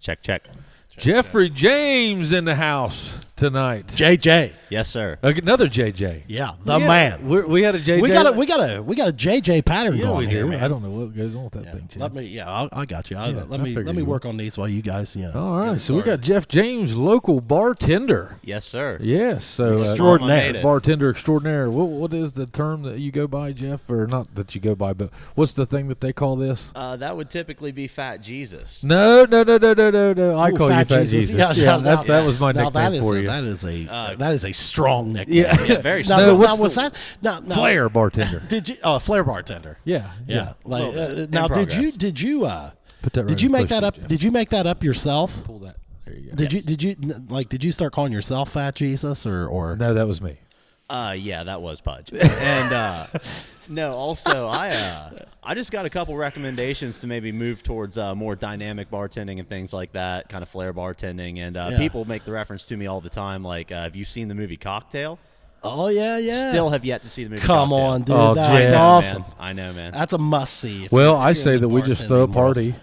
Check. Jeffrey James in the house tonight. JJ. Yes, sir. Another JJ. Yeah, the man. We had a JJ. We got a JJ pattern going here, man. I don't know what goes on with that thing, Chad. I got you. Let me work on these while you guys, All right, so we got Jeff James, local bartender. Yes, sir. Yes, so extraordinaire, bartender extraordinaire. What is the term that you go by, Jeff? Or not that you go by, but what's the thing that they call this? That would typically be Fat Jesus. No. I call you Fat Jesus. Yeah, that was my nickname for you. That is a strong nickname. Yeah, very strong. Was that Flair bartender? Did you? Oh, Flair bartender. Yeah. Now, did you Put that right did you in make post that it, up? Jeff. Did you make that up yourself? Pull that. There you go. Did you start calling yourself Fat Jesus or? No, that was me. Yeah, that was Pudge. And no, also I just got a couple recommendations to maybe move towards more dynamic bartending and things like that, kind of flair bartending. And people make the reference to me all the time, like, have you seen the movie Cocktail? Oh yeah. Still have yet to see the movie. Come Cocktail. on, dude. Oh, That's Jeff. awesome. I know, man. That's a must see. Well, I say that we just throw a party.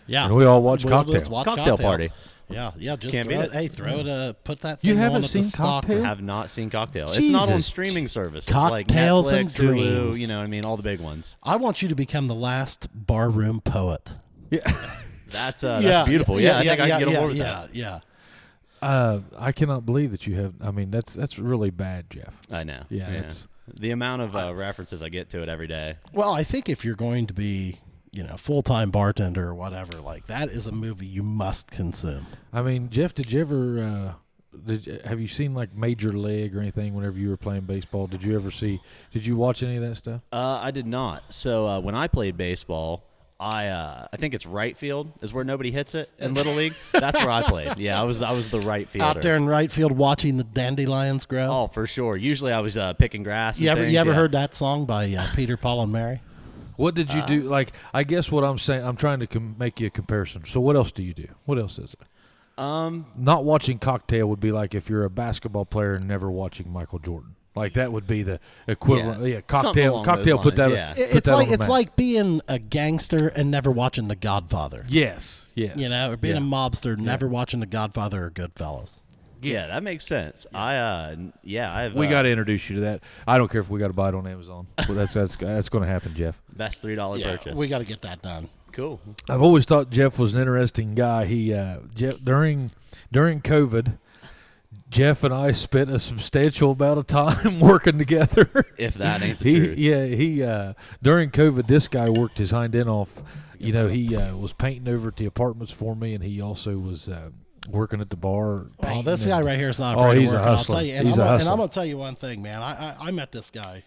Yeah, and we all watch Cocktail. Just watch Cocktail party. Yeah. Just Can't throw beat it. Hey, throw it. Put that. You thing haven't on at seen the stock. Cocktail? Have not seen Cocktail. It's not on Jesus. streaming services. Cocktails like and Netflix, Hulu, dreams. you know what I mean? All the big ones. I want you to become the last barroom poet. Yeah. That's beautiful. Yeah, I think I can get on board with that. Yeah. I cannot believe that you have. I mean, that's really bad, Jeff. I know. Yeah, it's the amount of references I get to it every day. Well, I think if you're going to be, full-time bartender or whatever, like that is a movie you must consume. I mean, Jeff, did you ever? Have you seen like Major League or anything whenever you were playing baseball? Did you watch any of that stuff? I did not. So when I played baseball, I think it's right field is where nobody hits it in Little League. That's where I played. Yeah, I was the right fielder. Out there in right field watching the dandelions grow. Oh, for sure. Usually I was picking grass. You ever heard that song by Peter, Paul, and Mary? What did you do? Like, I guess what I'm saying, I'm trying to make you a comparison. So what else do you do? What else is it? Not watching Cocktail would be like if you're a basketball player and never watching Michael Jordan. Like that would be the equivalent. Yeah, Cocktail. Put that. Yeah. It's like being a gangster and never watching The Godfather. Yes. Or being a mobster, never watching The Godfather or Goodfellas. Yeah, that makes sense. We got to introduce you to that. I don't care if we got to buy it on Amazon. But that's going to happen, Jeff. Best $3 purchase. We got to get that done. Cool. I've always thought Jeff was an interesting guy. During COVID, Jeff and I spent a substantial amount of time working together. If that ain't the truth. He during COVID, this guy worked his hind end off. He was painting over at the apartments for me, and he also was working at the bar. Oh, this guy right here is not afraid he's to work. a hustler. I'll tell you, He's a hustler. And I'm going to tell you one thing, man. I met this guy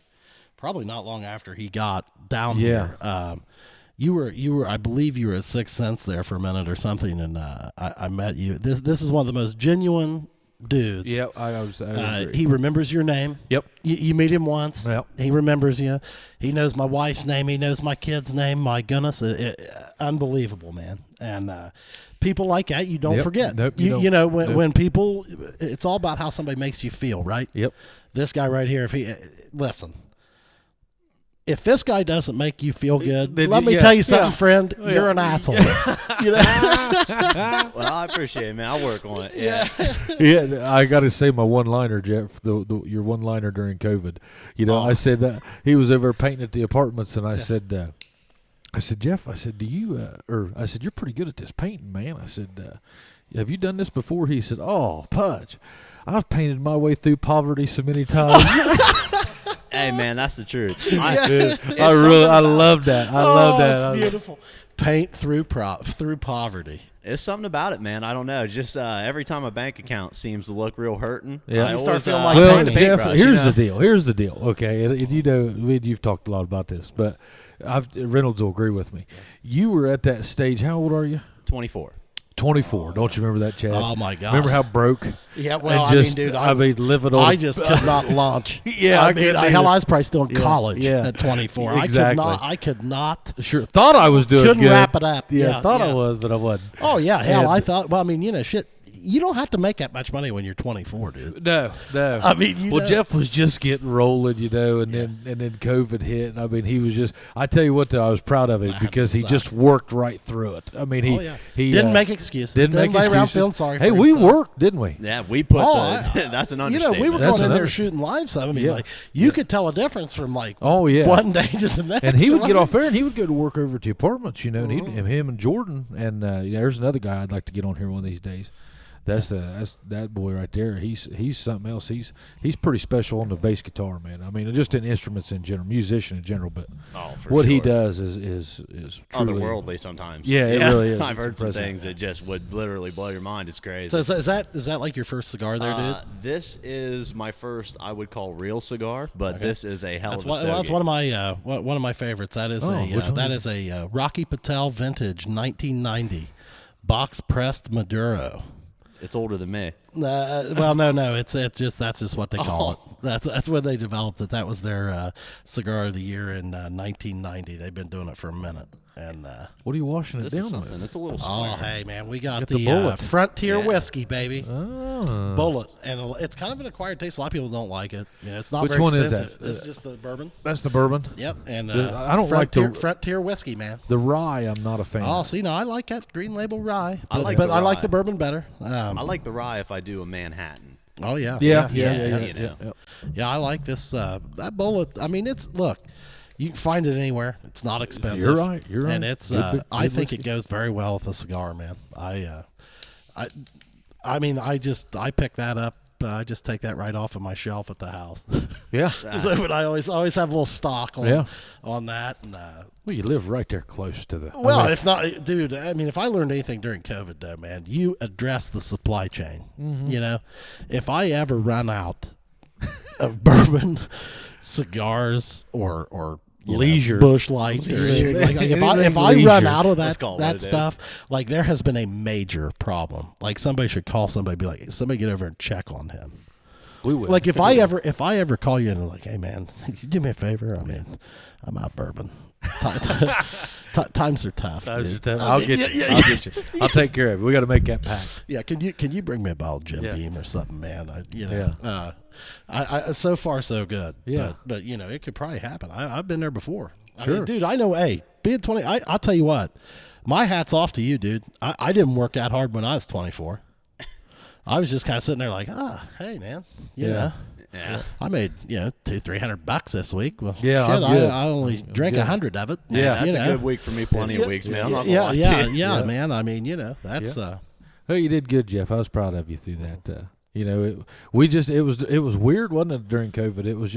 probably not long after he got down here. You were. I believe you were at Sixth Sense there for a minute or something, and I met you. This is one of the most genuine dudes. Yep, I he remembers your name. Yep. You meet him once. Yep. He remembers you. He knows my wife's name. He knows my kid's name. My goodness, unbelievable, man. And people like that, you don't forget. Nope, when people, it's all about how somebody makes you feel, right? Yep. This guy right here, listen. If this guy doesn't make you feel good, let me tell you something, friend. You're an asshole. Well, I appreciate it, man. I'll work on it. Yeah. I got to say my one-liner, Jeff. Your one-liner during COVID. I said that he was over painting at the apartments, and I said, Jeff, I said, do you? I said, you're pretty good at this painting, man. I said, have you done this before? He said, oh, Pudge, I've painted my way through poverty so many times. Hey, man, that's the truth. I love that. I love that. It's beautiful. Paint through poverty. It's something about it, man. I don't know. Just every time a bank account seems to look real hurting, I always start feeling like find a Jeff, paintbrush, here's the deal. Okay, and you've talked a lot about this, but Reynolds will agree with me. You were at that stage. How old are you? 24. 24. Don't you remember that, Chad? Oh my God! Remember how broke? Yeah. Well, dude, living on. I just could not launch. I was probably still in college at 24. Exactly. I could not. Sure. Thought I was doing couldn't good. wrap it up. Thought I was, but I wasn't. Oh yeah. Hell, I thought. Well, shit. you don't have to make that much money when you're 24, dude. No. I mean, Jeff was just getting rolling, and then COVID hit. And I mean, he was just. I tell you what, though, I was proud of him because he just worked right through it. I mean, he didn't make excuses. Didn't lay around feeling sorry. Hey, for we himself. worked, didn't we? Yeah, we put that's an understatement. We were That's going in there another- shooting live stuff. I mean, like you could tell a difference from like one day to the next. And he would get off there and he would go to work over at the apartments, and him and Jordan and there's another guy I'd like to get on here one of these days. That's that boy right there. He's something else. He's pretty special on the bass guitar, man. I mean, just in instruments in general, musician in general, but what he does is truly otherworldly sometimes. Yeah, it really is. I've heard some things that just would literally blow your mind. It's crazy. So is that like your first cigar there, dude? This is my first, I would call, real cigar, but this is a hell of a stogie. That's one of my favorites. That is a Rocky Patel vintage 1990 box pressed Maduro. It's older than me. Well, no, it's just that's just what they call it. That's when they developed it. That was their cigar of the year in 1990. They've been doing it for a minute. And what are you washing it this down is something. with? It's a little. Oh, hey man, we got the Bullet. Frontier whiskey, baby. Oh. Bullet, and it's kind of an acquired taste. A lot of people don't like it. It's not Which very one is expensive. that? It's just the bourbon. That's the bourbon. Yep, and I don't like Frontier whiskey, man. The rye. I'm not a fan. Oh, see, no, I like that Green Label rye, I like but the I like rye. the bourbon better. I like the rye if I do a Manhattan. Oh yeah, Yeah. Yeah, I like this. That Bullet. I mean, look. You can find it anywhere. It's not expensive. You're right. And it's. I think it goes very well with a cigar, man. I pick that up. I just take that right off of my shelf at the house. Yeah. So I always have a little stock on that. And, well, you live right there close to the. well, if not, dude. I mean, if I learned anything during COVID, though, man, you address the supply chain. Mm-hmm. If I ever run out of bourbon, cigars, or leisure, Bush Light, if I run out of that stuff, like there has been a major problem. Like somebody should call somebody, be like, somebody get over and check on him. We would. Like if I ever call you and like, hey man, could you do me a favor? I mean, I'm out bourbon. Times are tough. I'll get you. I'll take care of it. We got to make that pact. Yeah, can you bring me a bottle of Jim Beam or something, man? I so far so good. Yeah, but it could probably happen. I've been there before. Sure, I mean, dude. I know. Hey, being 20, I'll tell you what. My hat's off to you, dude. I didn't work that hard when I was 24. I was just kind of sitting there like, hey man, you know. Yeah, I made $200-300 this week. Well, yeah, shit, I'm good. I only drank 100 of it. Yeah, that's a good week for me. Plenty of weeks, man. I'm not gonna lie to you. Yeah, man. I mean, that's. Well, you did good, Jeff. I was proud of you through that. It was weird, wasn't it, during COVID? It was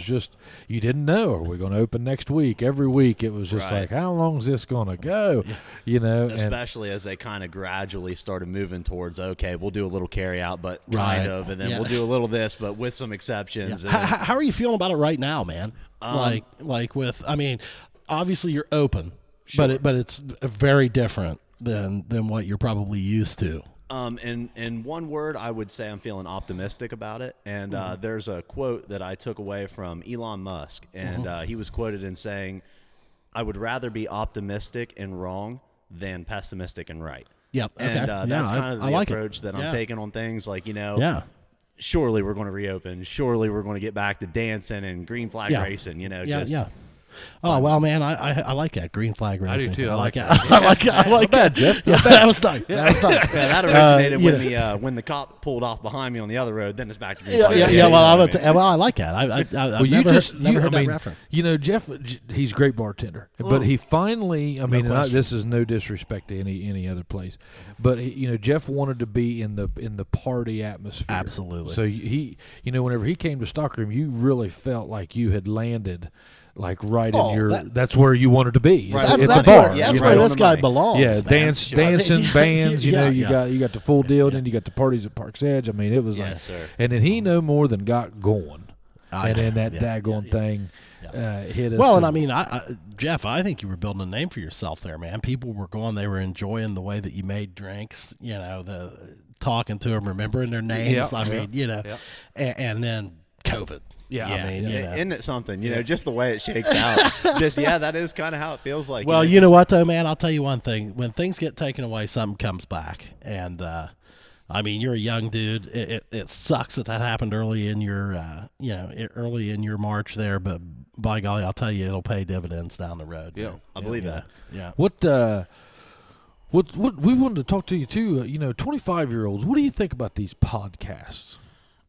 just, you didn't know, are we going to open next week? Every week it was just like, how long is this going to go? Especially as they kind of gradually started moving towards, okay, we'll do a little carry out, but kind of, and then we'll do a little this, but with some exceptions. Yeah. How are you feeling about it right now, man? Obviously you're open, sure. but it's very different than what you're probably used to. In one word, I would say I'm feeling optimistic about it. And there's a quote that I took away from Elon Musk, and he was quoted in saying, "I would rather be optimistic and wrong than pessimistic and right." Yep. And that's kind of the like approach that I'm taking on things. Like, surely we're going to reopen. Surely we're going to get back to dancing and green flag racing. Oh well, man, I like that green flag racing. I do too. I like that. I like that, Jeff. Yeah, that was nice. That was nice. Yeah, that originated when the cop pulled off behind me on the other road. Then it's back to green flag. Well, I like that. I've never heard that reference. Jeff, he's a great bartender, but he finally. This is no disrespect to any other place, but Jeff wanted to be in the party atmosphere. Absolutely. So he, whenever he came to Stockroom, you really felt like you had landed. Like in your, that's where you wanted to be. Right. It's a bar. That's where this guy belongs. Yeah, man. dancing bands. You got the full deal. Then you got the parties at Park's Edge. I mean, it was sir. And then he no more than got going, and then that daggone thing hit us. Well, and I mean, Jeff, I think you were building a name for yourself there, man. People were going; they were enjoying the way that you made drinks. The talking to them, remembering their names. And then COVID. Yeah, isn't it something? Just the way it shakes out. That is kind of how it feels like. Well, you know what though, man? I'll tell you one thing: when things get taken away, something comes back, and I mean, you're a young dude. It sucks that happened early in your, early in your march there. But by golly, I'll tell you, it'll pay dividends down the road. Yeah, I believe that. Yeah. What we wanted to talk to you too. 25-year-olds. What do you think about these podcasts?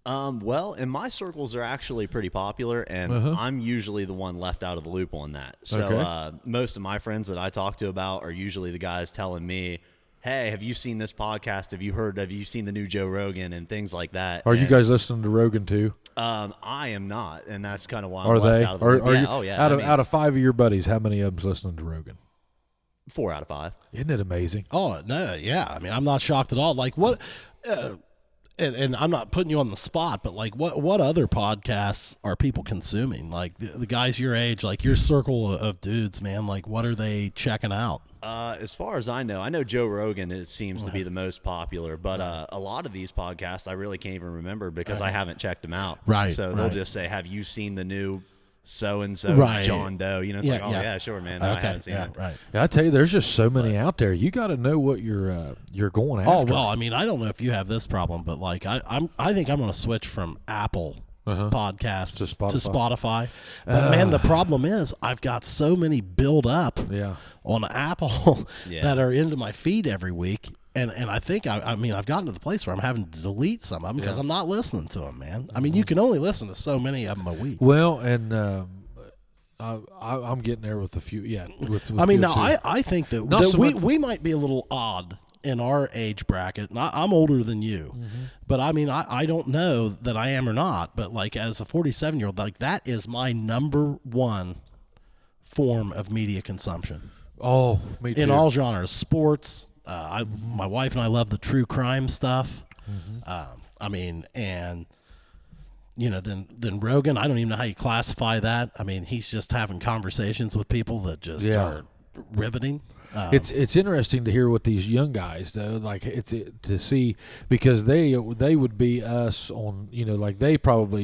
Well, in my circles, they're actually pretty popular, and I'm usually the one left out of the loop on that. So most of my friends that I talk to about are usually the guys telling me, hey, have you seen this podcast? Have you seen the new Joe Rogan and things like that? Are you guys listening to Rogan too? I am not, and that's kind of why I'm Are left they? out of the loop. Are Yeah, you, oh, yeah. Out of 5 of your buddies, how many of them's listening to Rogan? 4 out of 5. Isn't it amazing? Oh, no, yeah. I mean, I'm not shocked at all. Like, what... And I'm not putting you on the spot, but like, what other podcasts are people consuming? Like the guys your age, like your circle of dudes, man. Like, what are they checking out? As far as I know Joe Rogan seems to be the most popular, but a lot of these podcasts I really can't even remember because I haven't checked them out. Right. So they'll just say, "Have you seen the new so-and-so John Doe?" It's like, oh yeah, sure, man. No, I haven't seen it. Right. Yeah, I tell you, there's just so many out there. You got to know what you're going after. Oh well, I mean, I don't know if you have this problem, but like, I think I'm going to switch from Apple podcasts to Spotify. But man, the problem is I've got so many build up on Apple that are into my feed every week. And I think I've gotten to the place where I'm having to delete some of them because I'm not listening to them, man. I mean, you can only listen to so many of them a week. Well, and I'm getting there with a few. Yeah, with I mean, few now too. I think that, So we might be a little odd in our age bracket. And I'm older than you, but I mean, I don't know that I am or not. But like, as a 47-year-old, like that is my number one form of media consumption. Oh, me too. In all genres, sports. My wife and I love the true crime stuff. I mean, and then Rogan, I don't even know how you classify that. I mean, he's just having conversations with people that just are riveting. It's interesting to hear what these young guys though, like to see, because they would be us on, like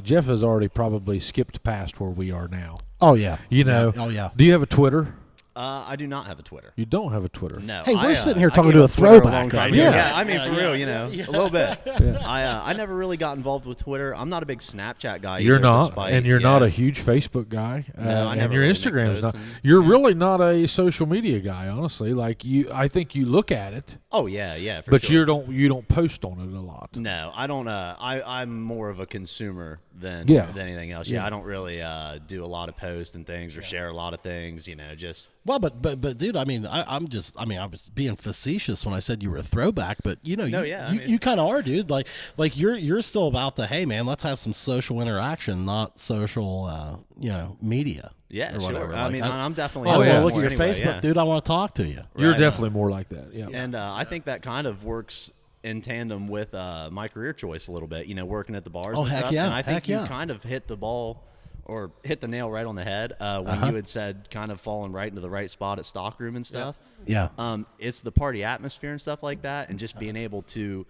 Jeff has already probably skipped past where we are now. Oh yeah. Oh yeah. Do you have a Twitter? I do not have a Twitter. You don't have a Twitter? No. Hey, we're sitting here talking to a throwback. Right? Yeah, I mean, for real, a little bit. I never really got involved with Twitter. I'm not a big Snapchat guy. You're either, not, and you're not a huge Facebook guy. No, I and never your really Instagram's not. and- You're really not a social media guy, honestly. Like I think you look at it. Oh yeah, for but sure. you don't post on it a lot. No, I don't. I'm more of a consumer than anything else. Yeah, I don't really do a lot of posts and things or share a lot of things. Just. Well, but dude, I mean, I was being facetious when I said you were a throwback, but you kind of are, dude. Like you're still about the, hey man, let's have some social interaction, not social, media. Yeah, or sure. Like, I mean, I'm definitely. Look at your Facebook, dude. I want to talk to you. You're definitely more like that. Yeah. And I think that kind of works in tandem with my career choice a little bit. Working at the bars. And heck stuff. yeah. And I think you yeah. kind of hit the ball. Or hit the nail right on the head when you had said kind of falling right into the right spot at stockroom and stuff. Yeah. It's the party atmosphere and stuff like that, and just being able to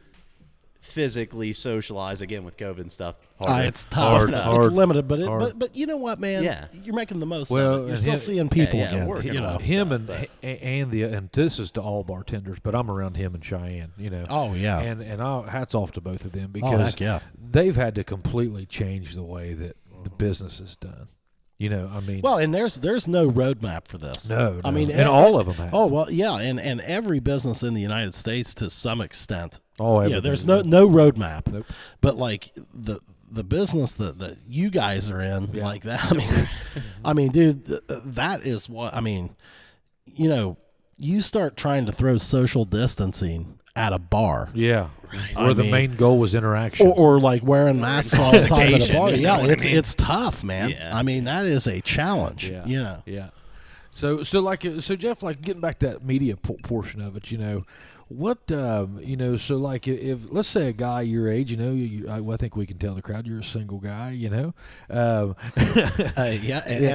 physically socialize again with COVID and stuff. It's tough. It's limited, but you know what, man? Yeah. You're making the most Well, of it. You're still seeing people again. Him and this is to all bartenders, but I'm around him and Cheyenne. Oh yeah. And hats off to both of them because they've had to completely change the way that the business is done. I mean. Well, and there's no roadmap for this. No. I mean, and all of them have. Oh well, yeah, and every business in the United States to some extent. Oh, yeah. There's no roadmap. Nope. But like the business that you guys are in, like that. I mean, dude, that is what I mean. You start trying to throw social distancing at a bar. Yeah. Where the main goal was interaction. Or like wearing masks all the time at a bar. Yeah, it's tough, man. Yeah. I mean, that is a challenge. Yeah. Yeah. So Jeff, like getting back to that media portion of it, what, so like if let's say a guy your age, I think we can tell the crowd you're a single guy, and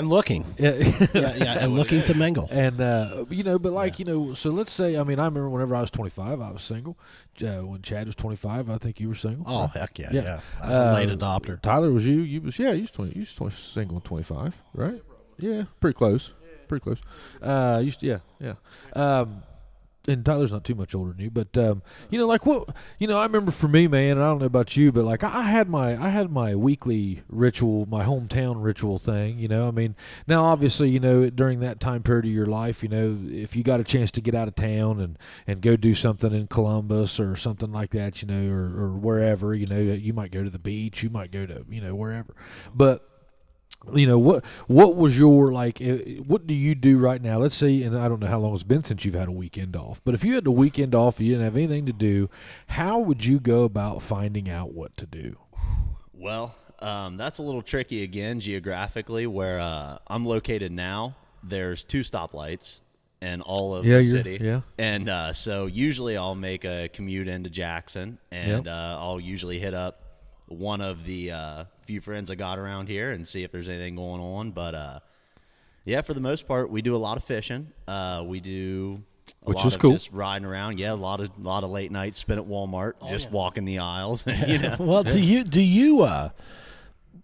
looking, and looking to mingle, and but like so let's say, I mean, I remember whenever I was 25, I was single. When Chad was 25, I think you were single. Oh heck yeah. I was a late adopter. Tyler, was you? You was single at 25, right? Yeah, pretty close. and Tyler's not too much older than you, but like what, I remember for me, man, and I don't know about you, but like I had my weekly ritual, my hometown ritual thing. I mean, now obviously, during that time period of your life, if you got a chance to get out of town and go do something in Columbus or something like that, or wherever, you might go to the beach, you might go to wherever, but. What was your, like, what do you do right now? Let's say, and I don't know how long it's been since you've had a weekend off, but if you had a weekend off, you didn't have anything to do, how would you go about finding out what to do? Well, that's a little tricky again geographically. Where I'm located now, there's 2 stoplights in all of the city. Yeah. And so usually I'll make a commute into Jackson, and I'll usually hit up one of the few friends I got around here and see if there's anything going on. But for the most part, we do a lot of fishing. We do which is cool. Just riding around. Yeah, a lot of late nights spent at Walmart, walking the aisles. Well, do you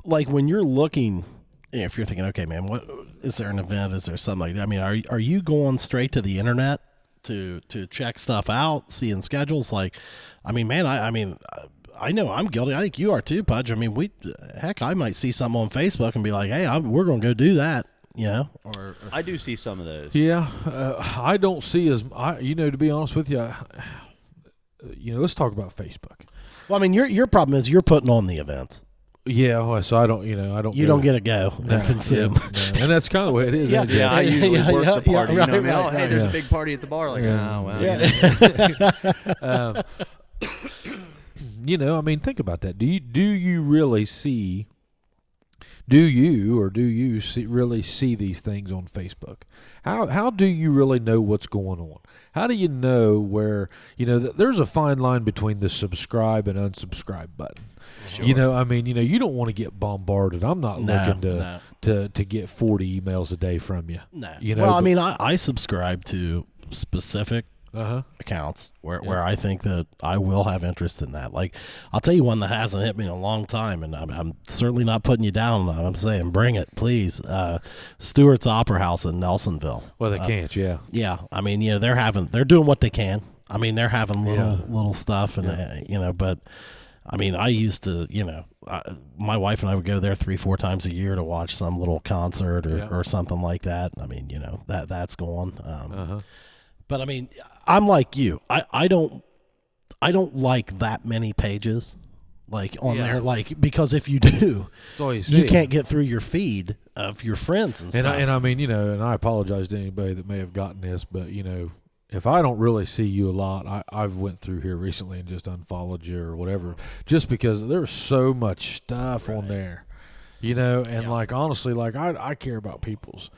like when you're looking? If you're thinking, okay, man, what is there an event? Is there something like that? I mean, are you going straight to the internet to check stuff out, seeing schedules? Like, I mean, man, I know I'm guilty. I think you are too, Pudge. I mean, I might see something on Facebook and be like, hey, we're going to go do that, Or I do see some of those. Yeah, I don't see to be honest with you, let's talk about Facebook. Well, I mean, your problem is you're putting on the events. Yeah, well, so I don't. You don't get to go and consume, and that's kind of the way it is. I usually work the party. Right, hey, there's a big party at the bar. Like, I mean, think about that. Do you really see? Do you really see these things on Facebook? How do you really know what's going on? How do you know where there's a fine line between the subscribe and unsubscribe button? Sure. I mean, you don't want to get bombarded. I'm not looking to get 40 emails a day from you. No. Well, I mean, I subscribe to specific accounts where I think that I will have interest in that. Like, I'll tell you one that hasn't hit me in a long time, and I'm certainly not putting you down. I'm saying, bring it, please. Stewart's Opera House in Nelsonville. Well, they can't, yeah. Yeah, I mean, they're doing what they can. I mean, they're having little stuff, and but I mean, I used to, my wife and I would go there 3-4 times a year to watch some little concert or something like that. I mean, that's going. But I mean, I'm like you. I don't like that many pages, like on there, like, because if you do, you can't get through your feed of your friends and stuff. And I mean, and I apologize to anybody that may have gotten this, but if I don't really see you a lot, I've went through here recently and just unfollowed you or whatever, just because there's so much stuff on there, and like, honestly, like I care about people's,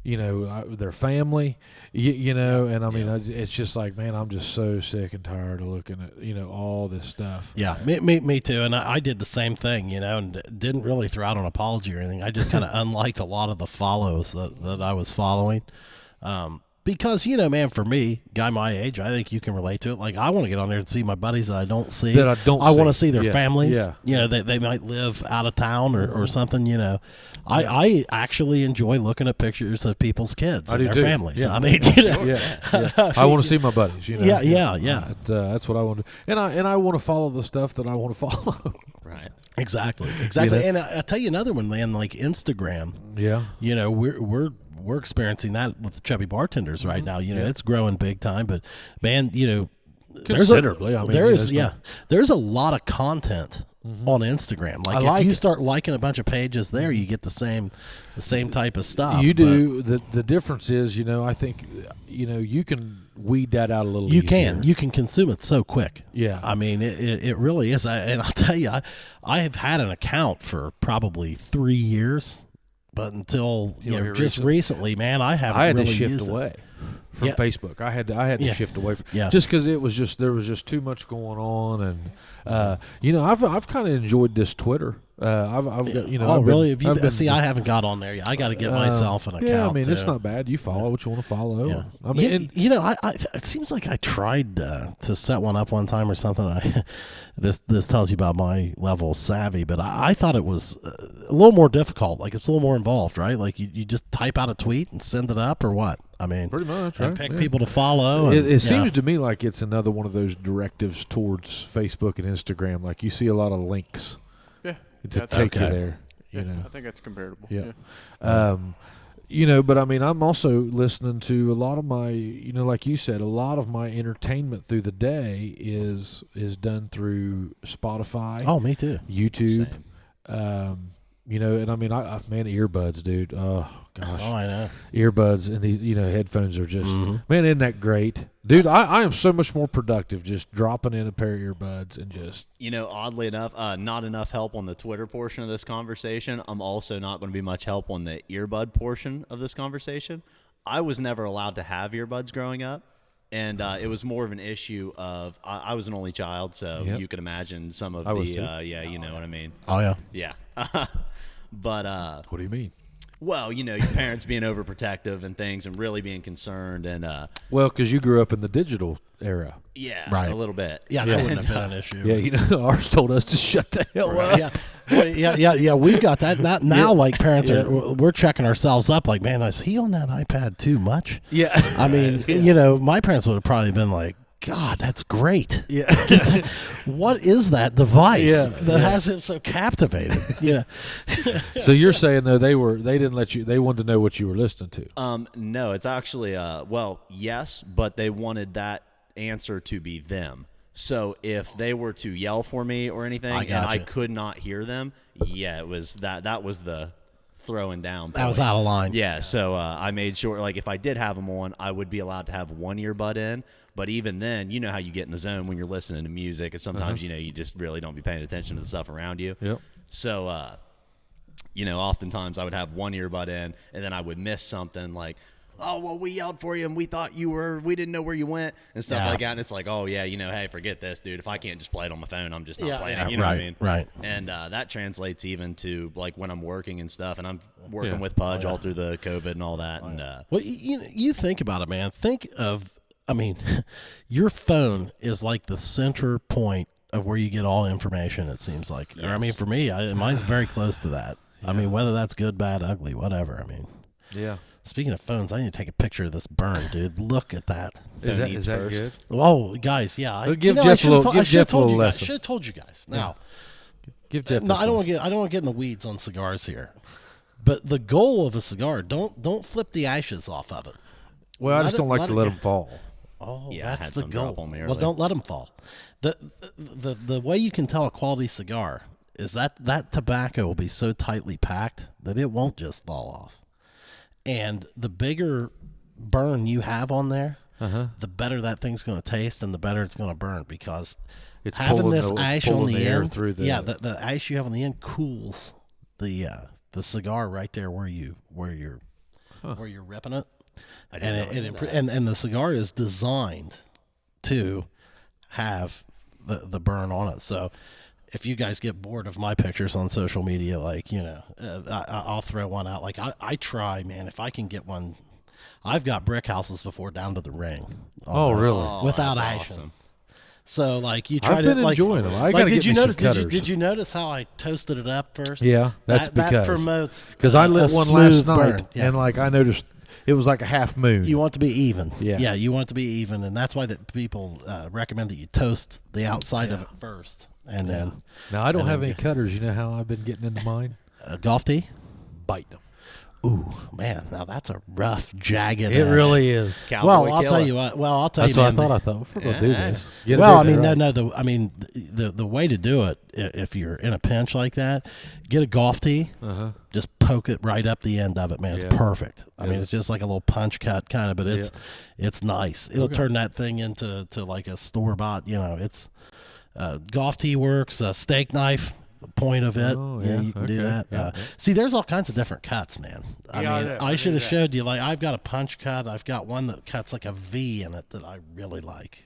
their family, and I mean, it's just like, man, I'm just so sick and tired of looking at, all this stuff. Yeah, me too. And I did the same thing, and didn't really throw out an apology or anything. I just kind of unliked a lot of the follows that I was following. Because, man, for me, guy my age, I think you can relate to it. Like, I want to get on there and see my buddies that I don't see. I want to see their families. Yeah. They might live out of town or something, I actually enjoy looking at pictures of people's kids and their families. Yeah. I mean, I want to see my buddies, Yeah. That's what I want to do. And I want to follow the stuff that I want to follow. Right. Exactly. And I'll tell you another one, man, like Instagram. Yeah. We're experiencing that with the Chubby Bartenders right now. It's growing big time, but man, considerably. There's a lot of content on Instagram. Like, if you start liking a bunch of pages there, you get the same type of stuff. You do. The difference is, I think, you can weed that out a little easier. You can consume it so quick. Yeah. I mean, it really is. And I'll tell you, I have had an account for probably 3 years. But until just recently, man, I haven't. I had really to shift used away from Facebook. I had to shift away from just because there was just too much going on, and I've kind of enjoyed this Twitter. I've got Oh, really? I've been, See, I haven't got on there yet. I got to get myself an account. Yeah, I mean, it's too. not bad. You follow what you want to follow. Yeah. I mean, it seems like I tried to set one up one time or something. This tells you about my level of savvy, but I thought it was a little more difficult. Like it's a little more involved, right? Like you just type out a tweet and send it up, or what? I mean, pretty much. and Right? pick people to follow. It seems to me like it's another one of those directives towards Facebook and Instagram. Like you see a lot of links. Yeah. To take you there. Yeah, You know. I think that's comparable. Yeah. Yeah. But I mean, I'm also listening to a lot of my, like you said, a lot of my entertainment through the day is done through Spotify. Oh, me too. YouTube. Same. And I mean, man, earbuds, dude. Oh gosh. Oh, I know. Earbuds and these, headphones are just, man, isn't that great, dude? I am so much more productive just dropping in a pair of earbuds and just. Oddly enough, not enough help on the Twitter portion of this conversation. I'm also not going to be much help on the earbud portion of this conversation. I was never allowed to have earbuds growing up, and it was more of an issue of I was an only child, so you can imagine some of was the too. you know what I mean. Oh yeah. Yeah, but What do you mean? well, your parents being overprotective and things, and really being concerned, and Well, because you grew up in the digital era. yeah, Right. a little bit. Yeah, that wouldn't have been an issue. Yeah, ours told us to shut the hell up. Yeah. Well, yeah. We've got that. Not now. Like parents we're checking ourselves up. Like, man, is he on that iPad too much? Yeah. I mean, my parents would have probably been like, God, that's great. Yeah. What is that device Yeah, that has him so captivated? Yeah. So you're saying though they didn't let you, they wanted to know what you were listening to. No, it's actually yes, but they wanted that answer to be them. So if they were to yell for me or anything and I could not hear them, it was that was the throwing down point. That was out of line. Yeah, so I made sure, like, if I did have them on, I would be allowed to have one earbud in. But even then, you know how you get in the zone when you're listening to music, and sometimes, you just really don't be paying attention to the stuff around you. Yep. So, oftentimes I would have one earbud in, and then I would miss something like, oh, well, we yelled for you, and we thought we didn't know where you went, and stuff like that. And it's like, oh, yeah, hey, forget this, dude. If I can't just play it on my phone, I'm just not playing it. You know what I mean? Right. And that translates even to, like, when I'm working and stuff, and I'm working with Pudge all through the COVID and all that. And Well, you think about it, man. Think of, your phone is like the center point of where you get all information, it seems like. Yes. Or, I mean, for me, mine's very close to that. Yeah. I mean, whether that's good, bad, ugly, whatever. I mean. Yeah. Speaking of phones, I need to take a picture of this burn, dude. Look at that. Is that good? Oh, guys, yeah. Give Jeff a little lesson. I should have told you guys. Now, give Jeff. No, I don't want to get in the weeds on cigars here. But the goal of a cigar, don't flip the ashes off of it. Well, I just don't like to let them fall. Oh, yeah, that's the goal. Well, don't let them fall. The way you can tell a quality cigar is that tobacco will be so tightly packed that it won't just fall off. And the bigger burn you have on there, the better that thing's going to taste and the better it's going to burn, because it's having this ash on the end, through the ash you have on the end cools the cigar right there where you're ripping it, and the cigar is designed to have the burn on it. So if you guys get bored of my pictures on social media, like, I'll throw one out. Like I try, man, if I can get one. I've got brick houses before down to the ring. Oh, really? Without ash. Awesome. So like you try I've to been enjoying them. I like, gotta did get you me notice? some cutters. Did you notice how I toasted it up first? Yeah, that's that promotes because I lit one last night and like I noticed it was like a half moon. You want it to be even. Yeah, you want it to be even, and that's why that people recommend that you toast the outside of it first, and then. Now I don't have any cutters. You know how I've been getting into mine? Golf tee, biting them. Ooh, man, now that's a rough, jagged. It really is. Cowboy well, I'll killer. tell you what. Well, I'll tell that's you. That's what man, I thought. If we're gonna do this. Well, I mean, right. The way to do it, if you're in a pinch like that, get a golf tee. Just poke it right up the end of it, man. It's perfect. I mean, it's just like a little punch cut kind of, but it's nice. It'll turn that thing into like a store bought. It's golf tee works. A steak knife. Point of it, you can do that. Yeah. See, there's all kinds of different cuts, man. I should have showed you. Like, I've got a punch cut. I've got one that cuts like a V in it that I really like.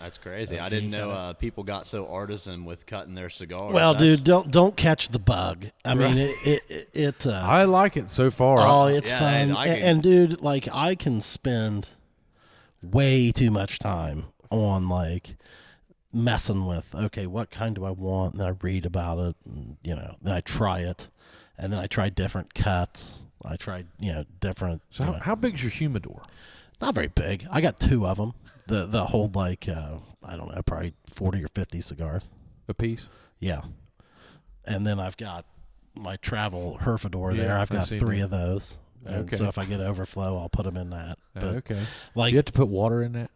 That's crazy. I didn't know people got so artisan with cutting their cigars. Well, dude, don't catch the bug. I mean, it I like it so far. Oh, it's fun. and And dude, like I can spend way too much time on like messing with, okay, what kind do I want? And I read about it, and, then I try it, and then I try different cuts. I tried, different. So how big's your humidor? Not very big. I got 2 of them. The hold like I don't know, probably 40 or 50 cigars A piece? Yeah, and then I've got my travel Herfador there. I've got 3 that. of those. And so if I get overflow, I'll put them in that. But Okay. like You have to put water in that?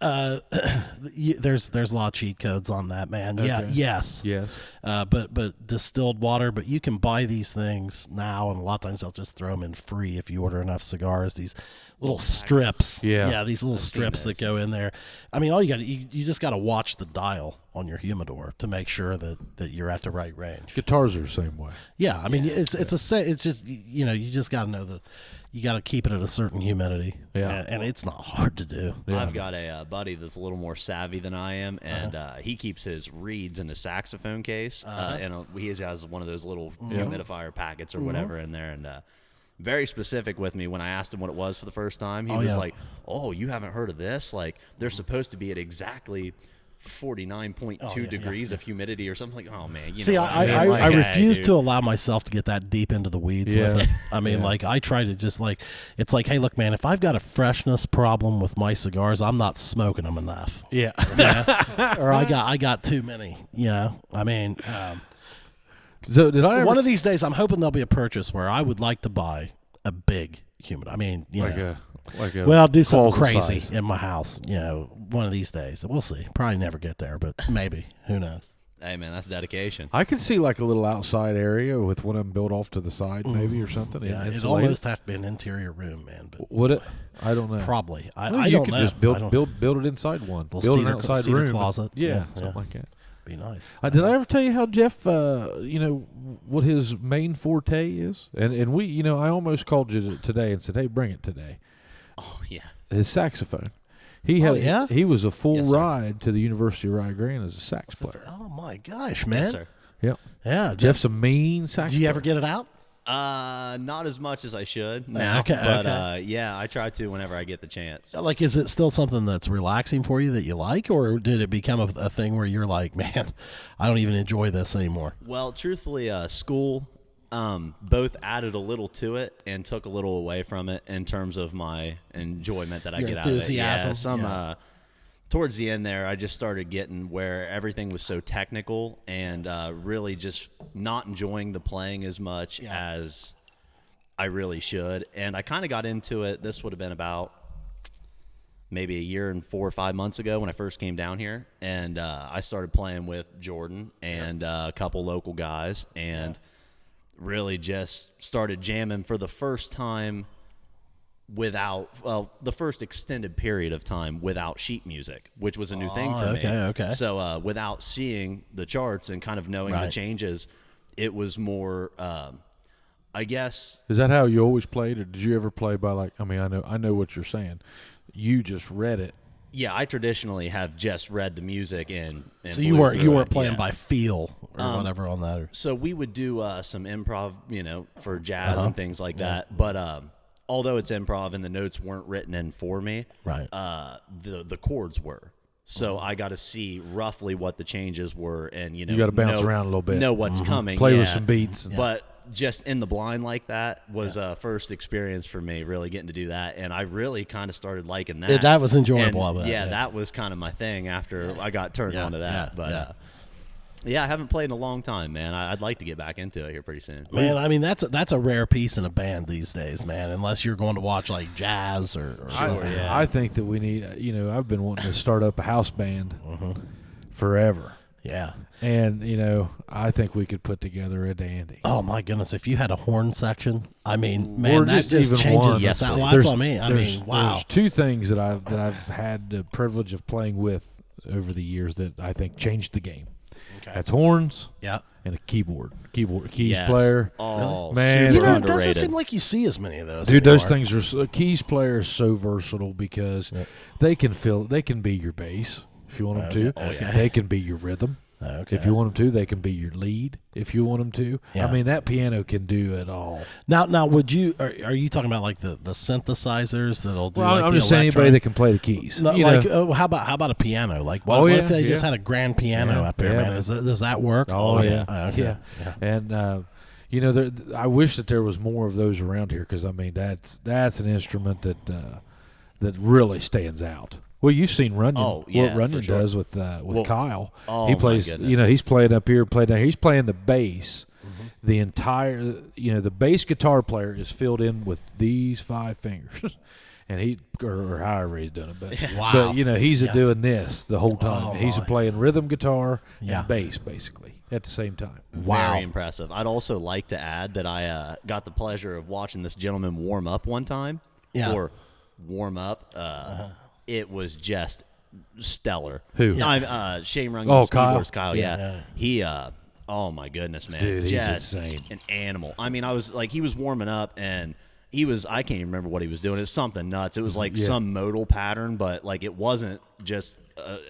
there's a lot of cheat codes on that, man. Yeah, Okay. yes. But distilled water. But you can buy these things now, and a lot of times they'll just throw them in free if you order enough cigars. These little strips. Yeah. These little strips that go in there. I mean, all you just got to watch the dial on your humidor to make sure that you're at the right range. Guitars are the same way. Yeah, I mean, it's just you just got to know that you got to keep it at a certain humidity. Yeah. and it's not hard to do. Yeah. I've got a buddy that's a little more savvy than I am, and he keeps his reeds in a saxophone case, and he has one of those little humidifier packets or whatever in there, and very specific with me when I asked him what it was for the first time. He was like, "Oh, you haven't heard of this? Like, they're supposed to be at exactly 49.2 degrees of humidity or something." Like, oh man, See, I refuse to allow myself to get that deep into the weeds with it. I mean, like I try to just like, it's like, hey, look, man, if I've got a freshness problem with my cigars, I'm not smoking them enough. Yeah. Or I got too many. I mean, So did I ever, one of these days, I'm hoping there'll be a purchase where I would like to buy a big humidor. I mean, like a well, do something closet crazy size. in my house. One of these days. We'll see. Probably never get there, but maybe. Who knows? Hey man, that's dedication. I could see like a little outside area with one of them built off to the side, maybe or something. Yeah, and it insulated. almost have to be an interior room, man. But Would it? I don't know. probably. Well, I you don't could know. just I build don't- it inside one. Little Build an cedar- outside cedar room. closet. Yeah, Yeah, something yeah. like that. Be nice. Did I ever tell you how Jeff, what his main forte is? And we, I almost called you today and said, hey, bring it today. Oh yeah. His saxophone. He had, yeah? He was a full Yes, sir. ride to the University of Rio Grande as a sax player. Oh my gosh, man. Yes, sir. Yep. Yeah. Jeff's a mean sax Do you player. ever get it out? Not as much as I should now, Okay, but okay. yeah, I try to whenever I get the chance. Like, is it still something that's relaxing for you that you like, or did it become a thing where you're like, man, I don't even enjoy this anymore? Well, truthfully, school both added a little to it and took a little away from it in terms of my enjoyment that I Your get out of it. enthusiasm, Yeah, towards the end there, I just started getting where everything was so technical and really just not enjoying the playing as much as I really should. And I kind of got into it. This would have been about maybe a year and 4 or 5 months ago when I first came down here. And I started playing with Jordan and a couple local guys and really just started jamming for the first time the first extended period of time without sheet music, which was a new thing for me. Okay. So without seeing the charts and kind of knowing the changes, it was more, I guess. Is that how you always played, or did you ever play by like? I mean, I know what you're saying. You just read it. Yeah, I traditionally have just read the music and So you weren't playing by feel or whatever on that. So we would do some improv, for jazz and things like that. But although it's improv and the notes weren't written in for me, Right. The chords were. So I got to see roughly what the changes were, and You got to bounce around a little bit. know what's coming, Play with some beats. But just in the blind like that was a first experience for me, really getting to do that, and I really kind of started liking that. That was enjoyable. And, I bet. yeah, that was kind of my thing after I got turned on to that. yeah. I haven't played in a long time, man. I'd like to get back into it here pretty soon. Man, I mean that's a rare piece in a band these days, man. Unless you're going to watch like jazz or something. I think that we need. I've been wanting to start up a house band forever, Yeah. and I think we could put together a dandy. Oh my goodness! If you had a horn section, I mean, man, Or that just just even changes one. the Yes, sound. please. Well, that's what I mean. I There's- mean, wow. There's two things that I've had the privilege of playing with over the years that I think changed the game. Okay. That's horns Yeah. and a keyboard keys Yes. player. Oh, Man. You super know, it doesn't underrated. seem like you see as many of those. Dude, those anymore. things are keys player is so versatile because they can be your bass. if you want them to. Oh, yeah. They can be your rhythm. Okay. If you want them to, they can be your lead. If you want them to, Yeah. I mean, that piano can do it all. Now, would you? Are you talking about like the synthesizers that'll do? Well, like I'm the just saying anybody electron- that can play the keys. No, you like, know. how about a piano? Like, what, Oh, what yeah, if they just yeah. had a grand piano Yeah, up there, yeah, man? man. Does that work? Oh, yeah. Okay. Yeah. And you know, I wish that there was more of those around here because I mean that's an instrument that really stands out. Well, you've seen Runyon. Oh, yeah, what Runyon for sure. does with Kyle. Oh, He my plays. goodness. You know, he's playing up here, playing down. He's playing the bass. Mm-hmm. The entire, you know, the bass guitar player is filled in with these 5 fingers, and he or however he's doing it. But Wow. but you know, he's doing this the whole time. Oh, He's my. playing rhythm guitar Yeah. and bass basically at the same time. Wow. Very impressive. I'd also like to add that I got the pleasure of watching this gentleman warm up one time. Yeah. Or warm up. It was just stellar. Who? No, Shane Runyon. Oh, Kyle? Kyle, yeah. He, oh my goodness, man. Dude, he's just insane. an animal. I mean, I was like, he was warming up and I can't even remember what he was doing. It was something nuts. It was like some modal pattern, but like it wasn't just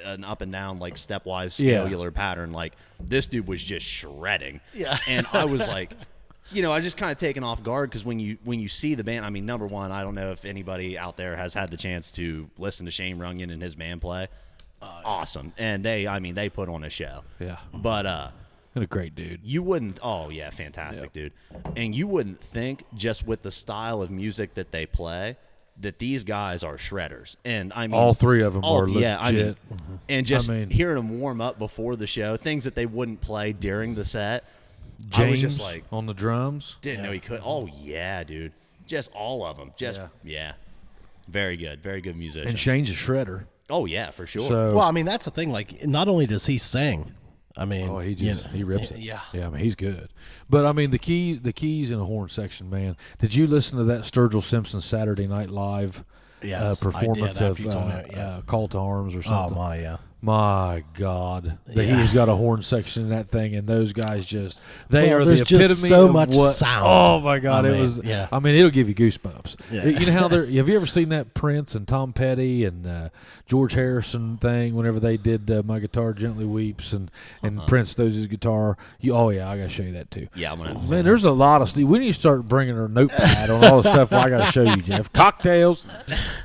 an up and down, like stepwise scalular pattern. Like this dude was just shredding. Yeah. And I was like, you know, I just kind of taken off guard because when you see the band, I mean, number one, I don't know if anybody out there has had the chance to listen to Shane Runyon and his band play. Awesome. And they put on a show. Yeah. But And a great dude. you wouldn't. Oh yeah, fantastic, dude. And you wouldn't think just with the style of music that they play that these guys are shredders. And I mean, All 3 of them are yeah, I mean, legit. and just I mean- hearing them warm up before the show, things that they wouldn't play during the set. I James was just like, on the drums. didn't know he could. Oh yeah, dude. Just all of them. Just Yeah. Very good musician. And Shane's a shredder. Oh yeah, for sure. So Well, I mean, that's the thing. Like, not only does he sing, I mean, he rips it. Yeah. I mean, he's good. But I mean, the keys in a horn section, man. Did you listen to that Sturgill Simpson Saturday Night Live Yes, performance I did of after you told me that, yeah. Call to Arms or Oh something? my, yeah. My God, Yeah. he's got a horn section in that thing, and those guys just—they Well, are there's the just epitome so of much what. sound. Oh my God, I it mean, was. yeah. I mean, it'll give you goosebumps. Yeah. You know how they're. Have you ever seen that Prince and Tom Petty and George Harrison thing? Whenever they did "My Guitar Gently Weeps" and Prince throws his guitar. Oh yeah, I gotta show you that too. yeah, I'm gonna have to Man, there's a lot of stuff. We need to start bringing our notepad on all the stuff I got to show you, Jeff. Cocktails,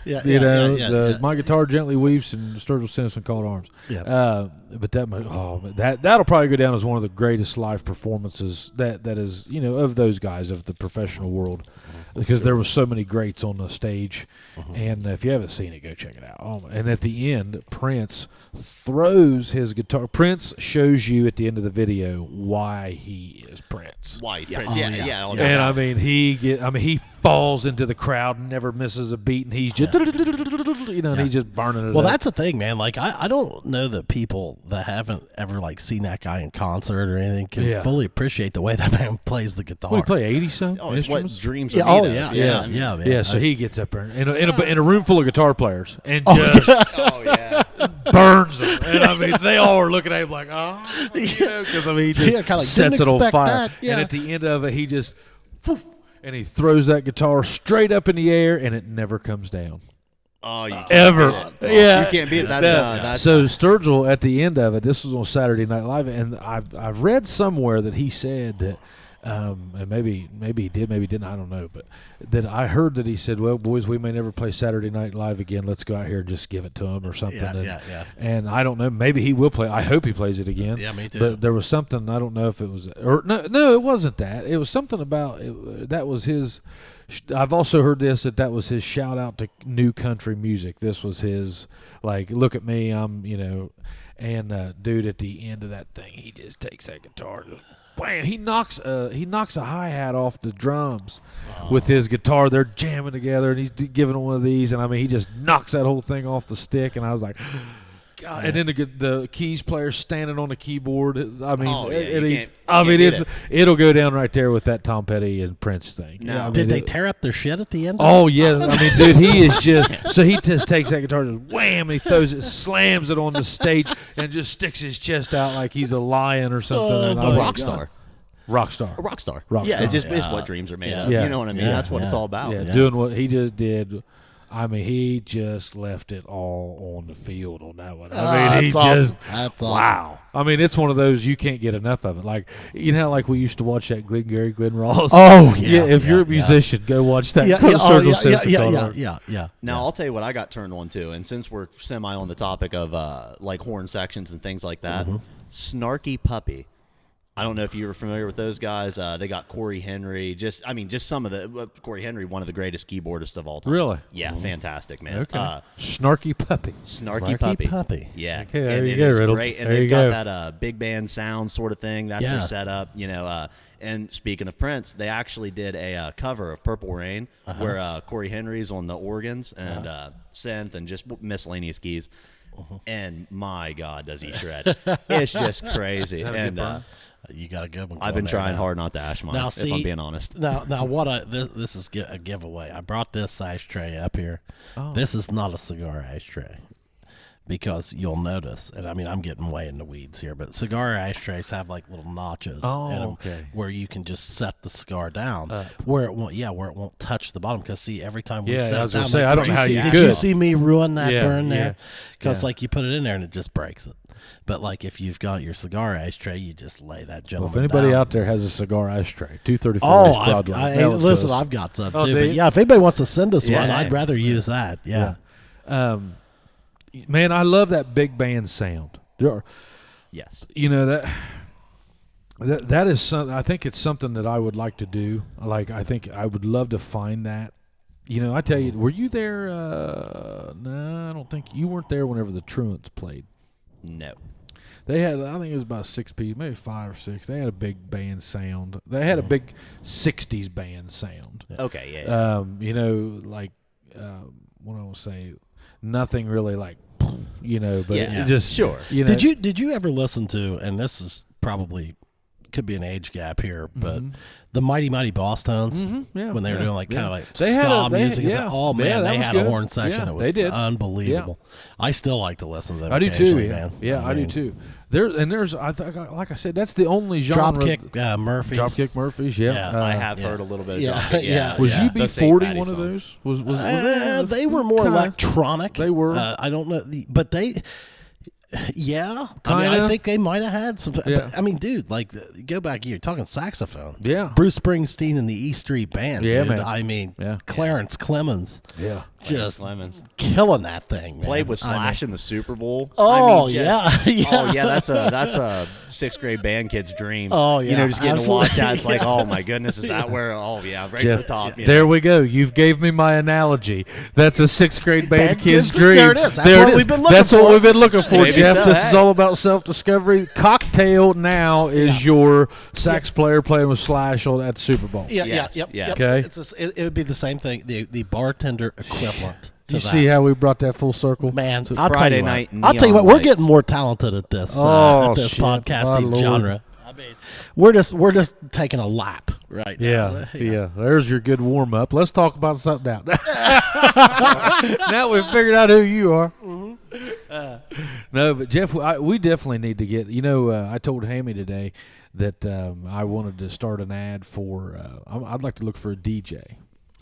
Yeah, you know, yeah. My Guitar Gently Weeps and Sturgill Simpson Called Arms. Yeah. But that'll probably go down as one of the greatest live performances that is, you know, of those guys of the professional world, because there was so many greats on the stage. And if you haven't seen it, go check it out. And at the end, Prince throws his guitar. Prince shows you at the end of the video why he is Prince. Why? Yeah. Yeah, Oh, yeah. yeah. oh, And no. I mean, he falls into the crowd, never misses a beat, and he's just, you know, and he's just burning it Well, up. that's the thing, man. Like, I don't know that people that haven't ever like seen that guy in concert or anything can fully appreciate the way that man plays the guitar. What, he play 80 some Oh, it's what instruments? dreams Yeah, are oh made yeah, of. yeah, I mean, yeah, man. Yeah, so he gets up there in a room full of guitar players and just Oh yeah. burns them. And I mean, they all are looking at him like, oh, you know, because I mean, he just Yeah, kinda like, sets didn't it on expect fire. that, yeah. And at the end of it, he just, whoop, and he throws that guitar straight up in the air, and it never comes down. Oh, you can't Ever. beat it. Yeah. You can't beat it. That's Yeah. that's So Sturgill at the end of it, this was on Saturday Night Live, and I've read somewhere that he said that, and maybe he did, maybe he didn't, I don't know, but that I heard that he said, "Well, boys, we may never play Saturday Night Live again. Let's go out here and just give it to him or something." Yeah, and, yeah. And I don't know, maybe he will play. I hope he plays it again. Yeah, me too. But there was something, I don't know if it was, or no, it wasn't that. It was something about that was his. I've also heard that was his shout out to new country music. This was his, like, look at me, I'm, you know, and dude, at the end of that thing, he just takes that guitar, just wham, he knocks a hi-hat off the drums with his guitar. They're jamming together, and he's giving him one of these, and I mean, he just knocks that whole thing off the stick, and I was like, God. And then the keys player standing on the keyboard. I mean, Oh, yeah, you it'll go down right there with that Tom Petty and Prince thing. No. Yeah, I Did mean, they tear up their shit at the end? Oh yeah, I mean, dude, he is just so he just takes that guitar, just wham, and he throws it, slams it on the stage, and just sticks his chest out like he's a lion or something. Oh, and I a was rock like, star. rock star, A rock star. Rock Yeah, star. it just is Yeah. what dreams are made Yeah. of. Yeah. You know what I mean? Yeah. That's what it's all about. yeah, doing what he just did. I mean, he just left it all on the field on that one. I mean, he that's just awesome. wow. I mean, it's one of those you can't get enough of it. Like like we used to watch that Glengarry Glen Ross. Oh yeah. If you're a musician, go watch that. Yeah. Now I'll tell you what I got turned on to, and since we're semi on the topic of like horn sections and things like that, Snarky Puppy. I don't know if you were familiar with those guys. They got Corey Henry. Just some of the Corey Henry, one of the greatest keyboardists of all time. Really? Yeah, fantastic, man. Okay. Snarky Puppy. Snarky Puppy. Yeah. Okay, there and you go, it's Riddles. great. And there they've you got go. that big band sound sort of thing. That's their setup. And speaking of Prince, they actually did a cover of Purple Rain where Corey Henry's on the organs and synth and just miscellaneous keys. And my God, does he shred! It's just crazy. And you got a good one. I've been trying hard not to ash mine. Now, if I'm being honest. Now, this is a giveaway. I brought this ashtray up here. Oh. This is not a cigar ashtray. Because you'll notice, and I mean, I'm getting way in the weeds here, but cigar ashtrays have like little notches in them where you can just set the cigar down, where it won't touch the bottom. Because see, every time we set I was it down, gonna say, I don't know how you did could. you see me ruin that burn there? Yeah. Because like you put it in there and it just breaks it. But like if you've got your cigar ashtray, you just lay that Well, gentleman if anybody down. out there has a cigar ashtray, 234 Oh, East Broadway. listen, I've got some Oh, too. do But you? yeah, if anybody wants to send us Yeah. one, I'd rather use that. Yeah. Man, I love that big band sound. Yes. That is something. I think it's something that I would like to do. Like I think I would love to find that. I tell you, were you there? No, I don't think you weren't there whenever the Truants played. No. They had, I think it was about 6 people, maybe 5 or 6. They had a big band sound. They had a big 60s band sound. Okay, yeah. What I will say, nothing really like, but Yeah, it just sure. Did you ever listen to? And this is probably could be an age gap here, but the Mighty Mighty Boss Tones when they were doing like kind of like They had ska a- they- music. yeah. Oh man, Yeah, that they was had good. a horn section. Yeah, It was they did. unbelievable. I still like to listen to them. I do too, occasionally, yeah. man. Yeah, I do mean, too. There's like I said, that's the only genre. Dropkick Murphys. Dropkick Murphys, yeah. Yeah. I have heard a little bit of Yeah, Dropkick, yeah. Was yeah. UB40 The St. Patty one of song. those? Was They were more kinda- electronic. They were. I don't know, but they. Yeah, I Kinda. think they might have had some. Yeah. But, I mean, dude, like go back here, talking saxophone. Yeah. Bruce Springsteen and the E Street Band. Yeah, dude. man. I mean, Yeah. Clarence Clemens, Yeah. just Lemons. killing that thing. Man. Played with I mean, Slash in the Super Bowl. Oh, yeah. yeah. Oh yeah, that's a 6th grade band kid's dream. Oh, yeah, just getting absolutely. to watch that. It's like, oh my goodness, is that where? Oh yeah, right to Jeff, the top. there we go. You've gave me my analogy. That's a 6th grade band kid's kid's- dream. there it is. That's There what it is. we've been looking That's for. what we've been looking for, Maybe Jeff. so, This hey. is all about self-discovery. Cocktail now is your sax player playing with Slash at the Super Bowl. Yeah, Yes, yep. yes. Okay. It would be the same thing. The bartender equivalent. To You that. see how we brought that full circle? Man, So- I'll tell Friday you night what. I'll tell you neon what. We're lights. getting more talented at this Oh, shit. My podcasting Lord. genre. I mean, we're just taking a lap right now. Yeah. There's your good warm up. Let's talk about something now. Now we've figured out who you are. No, but Jeff, we definitely need to get. I told Hammy today that I wanted to start an ad for. I'd like to look for a DJ.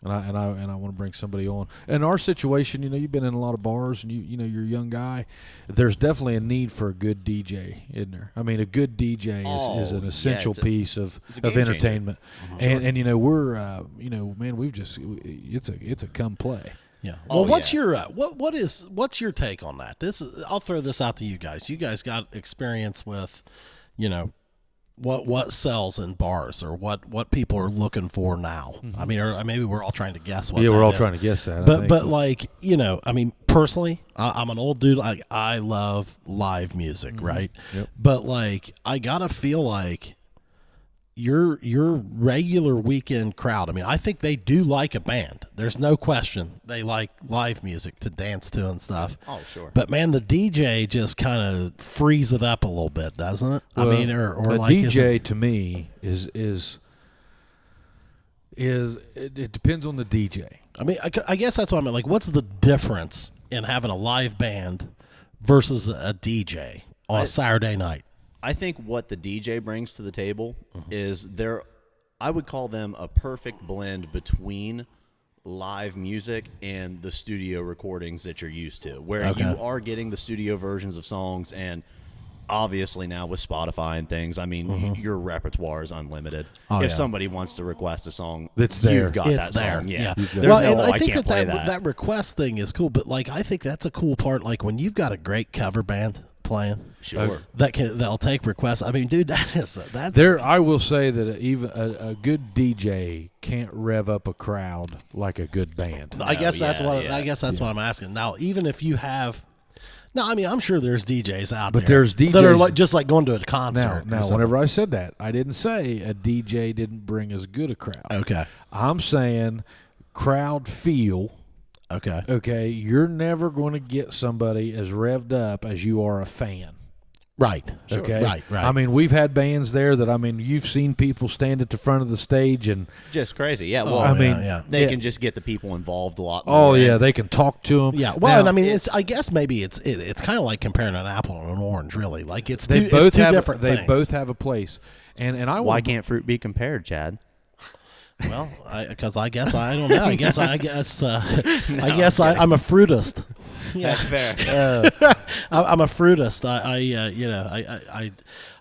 And I want to bring somebody on. In our situation, you've been in a lot of bars, and you're a young guy. There's definitely a need for a good DJ, isn't there? I mean, a good DJ is an essential piece of it's a game changer. entertainment. And we're man, it's a come play. Yeah. Oh, Well, what's yeah. your what's your take on that? I'll throw this out to you guys. You guys got experience with, what sells in bars or what people are looking for now. I mean, or maybe we're all trying to guess what. Yeah, we're that all is. trying to guess that. I But think. but like I mean, personally, I'm an old dude. I love live music, right? Yep. But like, I gotta feel like your regular weekend crowd. I mean, I think they do like a band. There's no question they like live music to dance to and stuff. Oh sure. But man, the DJ just kind of frees it up a little bit, doesn't it? Well, I mean, or a like DJ to me is it depends on the DJ. I mean, I guess that's what I mean. Like, what's the difference in having a live band versus a DJ on a Saturday night? I think what the DJ brings to the table is I would call them a perfect blend between live music and the studio recordings that you're used to, where Okay. you are getting the studio versions of songs, and obviously now with Spotify and things, I mean, your repertoire is unlimited. Oh, If yeah. somebody wants to request a song, It's there. you've got It's that there. song. Yeah. You've got There's Well, no, and "Oh, I think can't that, play that request thing is cool, but like I think that's a cool part. Like when you've got a great cover band playing, Sure. they'll take requests. I mean, dude, that's There, I will say that even a good DJ can't rev up a crowd like a good band. I guess that's what yeah. I guess that's what I'm asking. Now, even if you have, no, I mean, I'm sure there's DJs out But there there's that are DJs like just like going to a concert. Now, whenever I said that, I didn't say a DJ didn't bring as good a crowd. okay, I'm saying crowd feel. okay, Okay, you're never going to get somebody as revved up as you are a fan. right, Okay, right. I mean, we've had bands there that, I mean, you've seen people stand at the front of the stage and Just crazy. Yeah. Well, I mean, yeah. they yeah. can just get the people involved a lot more. Oh yeah, and they can talk to them. Yeah, well, Now, and I mean, it's I guess maybe it's kind of like comparing an apple and an orange, really. Like it's they two, both it's two have different they things. both have a place, and I why want can't fruit be compared, Chad? Well, because I guess I don't know. I guess I'm a fruitist. Yeah, Fair. I'm a fruitist.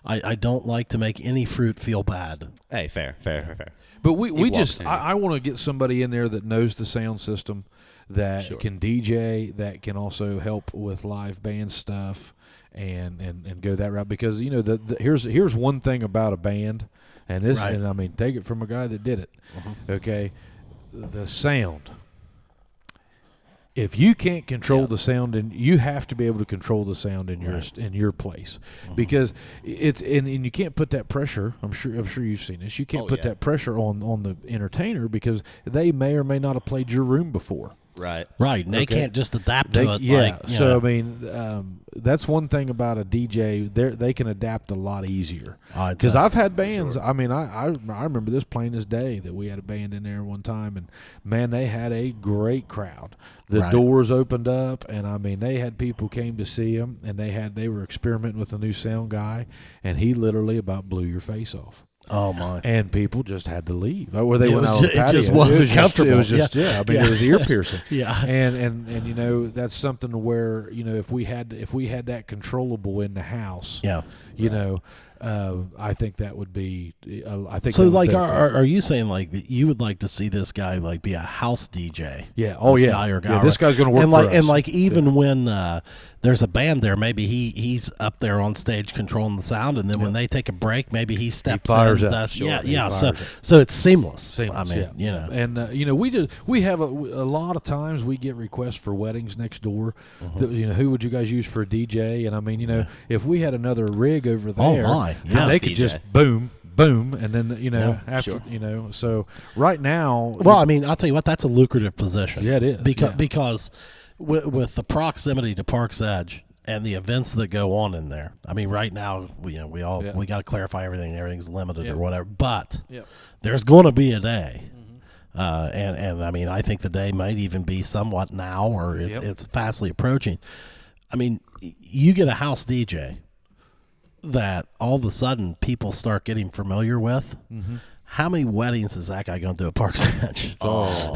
I don't like to make any fruit feel bad. Hey, fair. But we Equal just opportunity. I want to get somebody in there that knows the sound system, that can DJ, that can also help with live band stuff, and go that route. Because here's one thing about a band, and this Right. and I mean take it from a guy that did it. Okay, the sound. If you can't control the sound, and you have to be able to control the sound in your place, because it's and you can't put that pressure. I'm sure you've seen this. You can't put that pressure on the entertainer, because they may or may not have played your room before. Right. Right, and they Okay. can't just adapt to it. Yeah. Like, So I mean, that's one thing about a DJ. They can adapt a lot easier. Because I've had bands. I mean, I remember this plain as day that we had a band in there one time, and man, they had a great crowd. The Right. doors opened up, and I mean, they had people came to see them, and they were experimenting with a new sound guy, and he literally about blew your face off. oh my. And people just had to leave, or they It went was out on the ju- it patio. just wasn't It comfortable. was just I mean, it was ear piercing. Yeah. And that's something where if we had that controllable in the house, Yeah. I think that would be. I think So, that would like, benefit. are you saying like that you would like to see this guy like be a house DJ? Yeah. Oh This yeah. guy or Yeah, gal, this guy's going to work and for like us. and like even when there's a band there, maybe he's up there on stage controlling the sound, and then when they take a break, maybe he steps fires in. up. Does, Sure, yeah, he yeah. fires So up. so it's seamless. Seamless, I mean, yeah. And we have a lot of times we get requests for weddings next door. Who would you guys use for a DJ? And I mean, if we had another rig over there, my, then yeah. they could DJ. just boom, and then after sure. So right now, Well, I mean, I'll tell you what, that's a lucrative position. Yeah, it is, Because yeah. because with the proximity to Park's Edge and the events that go on in there. I mean, right now we got to clarify everything. Everything's limited Yeah. or whatever. But Yep. there's going to be a day. And I mean, I think the day might even be somewhat now, or it's fastly approaching. I mean, you get a house DJ that all of a sudden people start getting familiar with. How many weddings is that guy going to do at Park's Edge? Oh,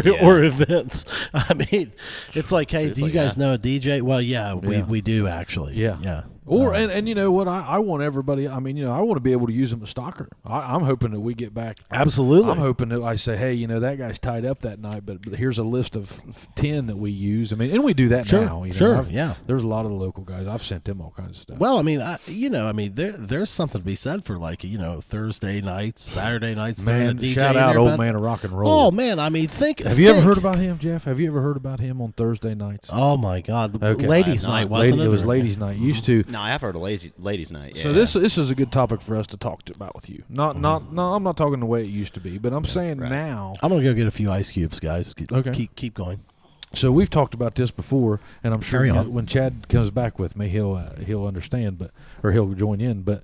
yeah. or events? I mean, it's like, hey, do you Truthfully, guys know a DJ? Well, yeah, we do actually. Yeah. Yeah. Or and you know what? I want everybody. I mean, I want to be able to use them as stalker. I'm hoping that we get back. Absolutely. I'm hoping that I say, hey, that guy's tied up that night, but here's a list of 10 that we use. I mean, and we do that Sure, now. sure, yeah. There's a lot of the local guys. I've sent them all kinds of stuff. Well, I mean, there's something to be said for like Thursday nights, Saturday nights. man, DJ shout in out there, old bud. man of rock and roll. Oh man, I mean, Have you ever heard about him, Jeff? Have you ever heard about him on Thursday nights? Oh my God, the Okay. ladies' I night have not. wasn't It was or- ladies' night. Used to. No, I have heard of ladies' night. Yeah. So this is a good topic for us to talk about with you. No, I'm not talking the way it used to be, but I'm saying right. now. I'm gonna go get a few ice cubes, guys. Okay. Keep going. So we've talked about this before, and I'm sure Carry on. when Chad comes back with me, he'll understand, or he'll join in. But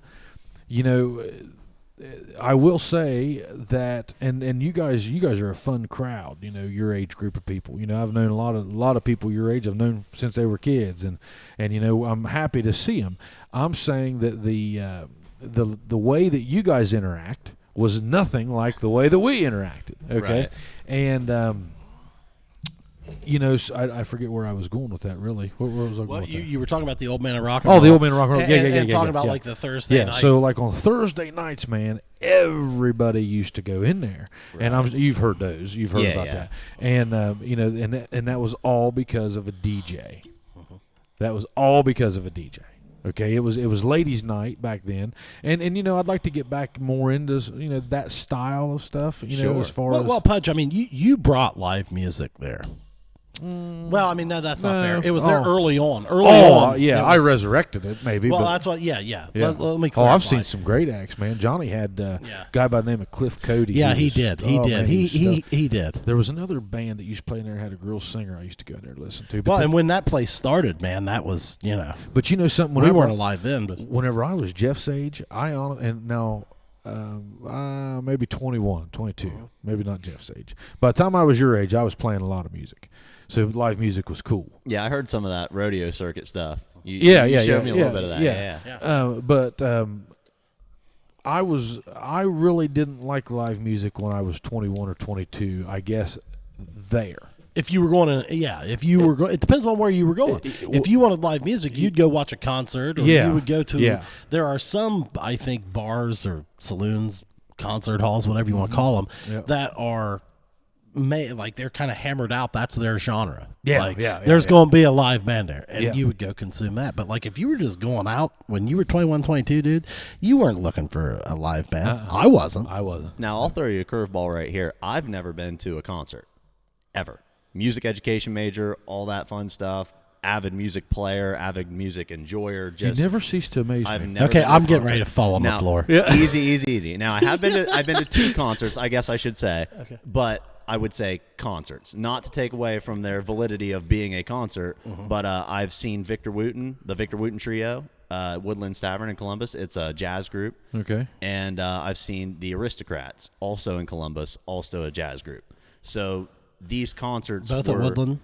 I will say that, and you guys are a fun crowd. Your age group of people. I've known a lot of people your age. I've known since they were kids, and I'm happy to see them. I'm saying that the way that you guys interact was nothing like the way that we interacted. Okay, Right. and I forget where I was going with that. Really, where was I going Well, with that? you were talking about the Old Man of Rock and Oh, Roll. the Old Man of Rock and Roll. Yeah, and talking about yeah. like the Thursday Yeah, night. so like on Thursday nights, man, everybody used to go in there, and you've heard those, you've heard Yeah, about yeah. that, and and that was all because of a DJ. That was all because of a DJ. Okay, it was ladies' night back then, and I'd like to get back more into that style of stuff. Sure. As far as well, Pudge, I mean, you brought live music there. Well, I mean, no, that's not fair. It was there early on. Yeah, I resurrected it maybe. Well, but, that's what. Yeah. Let me clarify. Oh, I've seen some great acts, man. Johnny had a guy by the name of Cliff Cody. Yeah, he was- did. He oh, did. man, He did. There was another band that used to play in there, had a girl singer I used to go there to listen to. But, Well, and when that place started, man, that was but you know something, we whenever, weren't alive then, but whenever I was Jeff's age, maybe 21, 22, maybe not Jeff's age. By the time I was your age, I was playing a lot of music. So live music was cool. Yeah, I heard some of that rodeo circuit stuff. You Yeah, showed me a little bit of that. Yeah. But I really didn't like live music when I was 21 or 22, I guess, there. if you were going to, if you were going, it depends on where you were going. If you wanted live music, you'd go watch a concert, or Yeah. you would go to. Yeah. There are some, I think, bars or saloons, concert halls, whatever you want to call them, that are like they're kind of hammered out. That's their genre. There's going to be a live band there, and you would go consume that. But like if you were just going out when you were 21, 22, dude, you weren't looking for a live band. I wasn't. Now I'll throw you a curveball right here. I've never been to a concert, ever. Music education major, all that fun stuff. Avid music player, avid music enjoyer. Just you never cease to amaze I've me. never Okay, been to a I'm getting concert. ready to fall on Now, the floor. Easy. Now I've been to 2 concerts, I guess I should say. Okay. But I would say concerts, not to take away from their validity of being a concert. But I've seen Victor Wooten, the Victor Wooten Trio, Woodlands Tavern in Columbus. It's a jazz group. Okay. And I've seen the Aristocrats, also in Columbus, also a jazz group. So these concerts Both were at Woodland.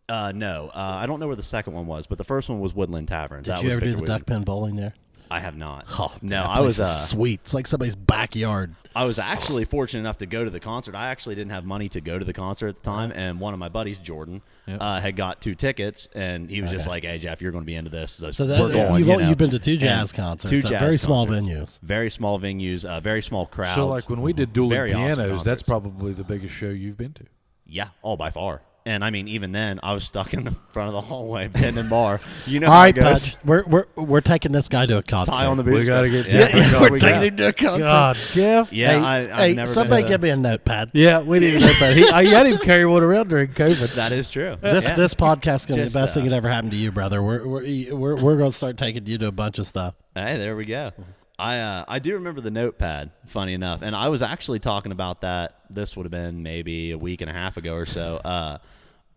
No, I don't know where the second one was, but the first one was Woodland Taverns. Did That you was ever do Victor the Wooten. duck pin bowling there? I have not. Oh, no, that I place was is sweet. It's like somebody's backyard. I was actually fortunate enough to go to the concert. I actually didn't have money to go to the concert at the time, and one of my buddies, Jordan, had got 2 tickets, and he was just like, "Hey, Jeff, you're going to be into this. So we're going." you've been to 2 And jazz concerts, 2 at jazz very small concerts. venues. Very small venues, very small crowds. So like when we did dueling Very awesome pianos, that's concerts. probably the biggest show you've been to. Yeah, all by far. And I mean, even then, I was stuck in the front of the hallway, bending bar. You know All how right, it goes. Pudge, we're taking this guy to a concert. Tie on the We boots. got to get Yeah, Jeff. we're taking him to a concert. God, Jeff. Yeah, Hey, I've never somebody been to give me a notepad. Yeah, we didn't know that. I had him carry one around during COVID. That is true. This Yeah. this podcast is gonna be Just, the best thing that ever happened to you, brother. We're gonna start taking you to a bunch of stuff. Hey, there we go. I do remember the notepad, funny enough. And I was actually talking about that. This would have been maybe a week and a half ago or so.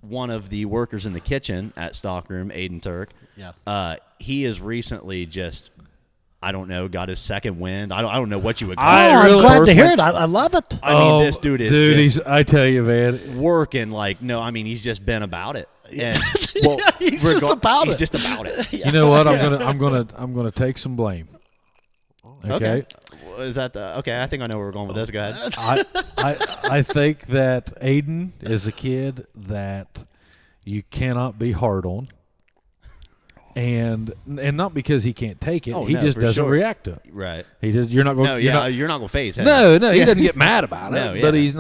One of the workers in the kitchen at Stockroom, Aiden Turk, he is recently just, I don't know, got his second wind. I don't know what you would call it. I'm glad to hear it. I love it. I mean, this dude is he's. just I tell you, man. working like, no, I mean, he's just been about it. And, well, he's just about he's it. just about it. You know what? I'm gonna take some blame. Okay. Is that the okay? I think I know where we're going with this. Go ahead. I think that Aiden is a kid that you cannot be hard on, and not because he can't take it. Oh, he no, just for doesn't sure. react to it. Right. He just you're not going. No, you're not gonna phase him. No, he doesn't get mad about it. No, But yeah. he's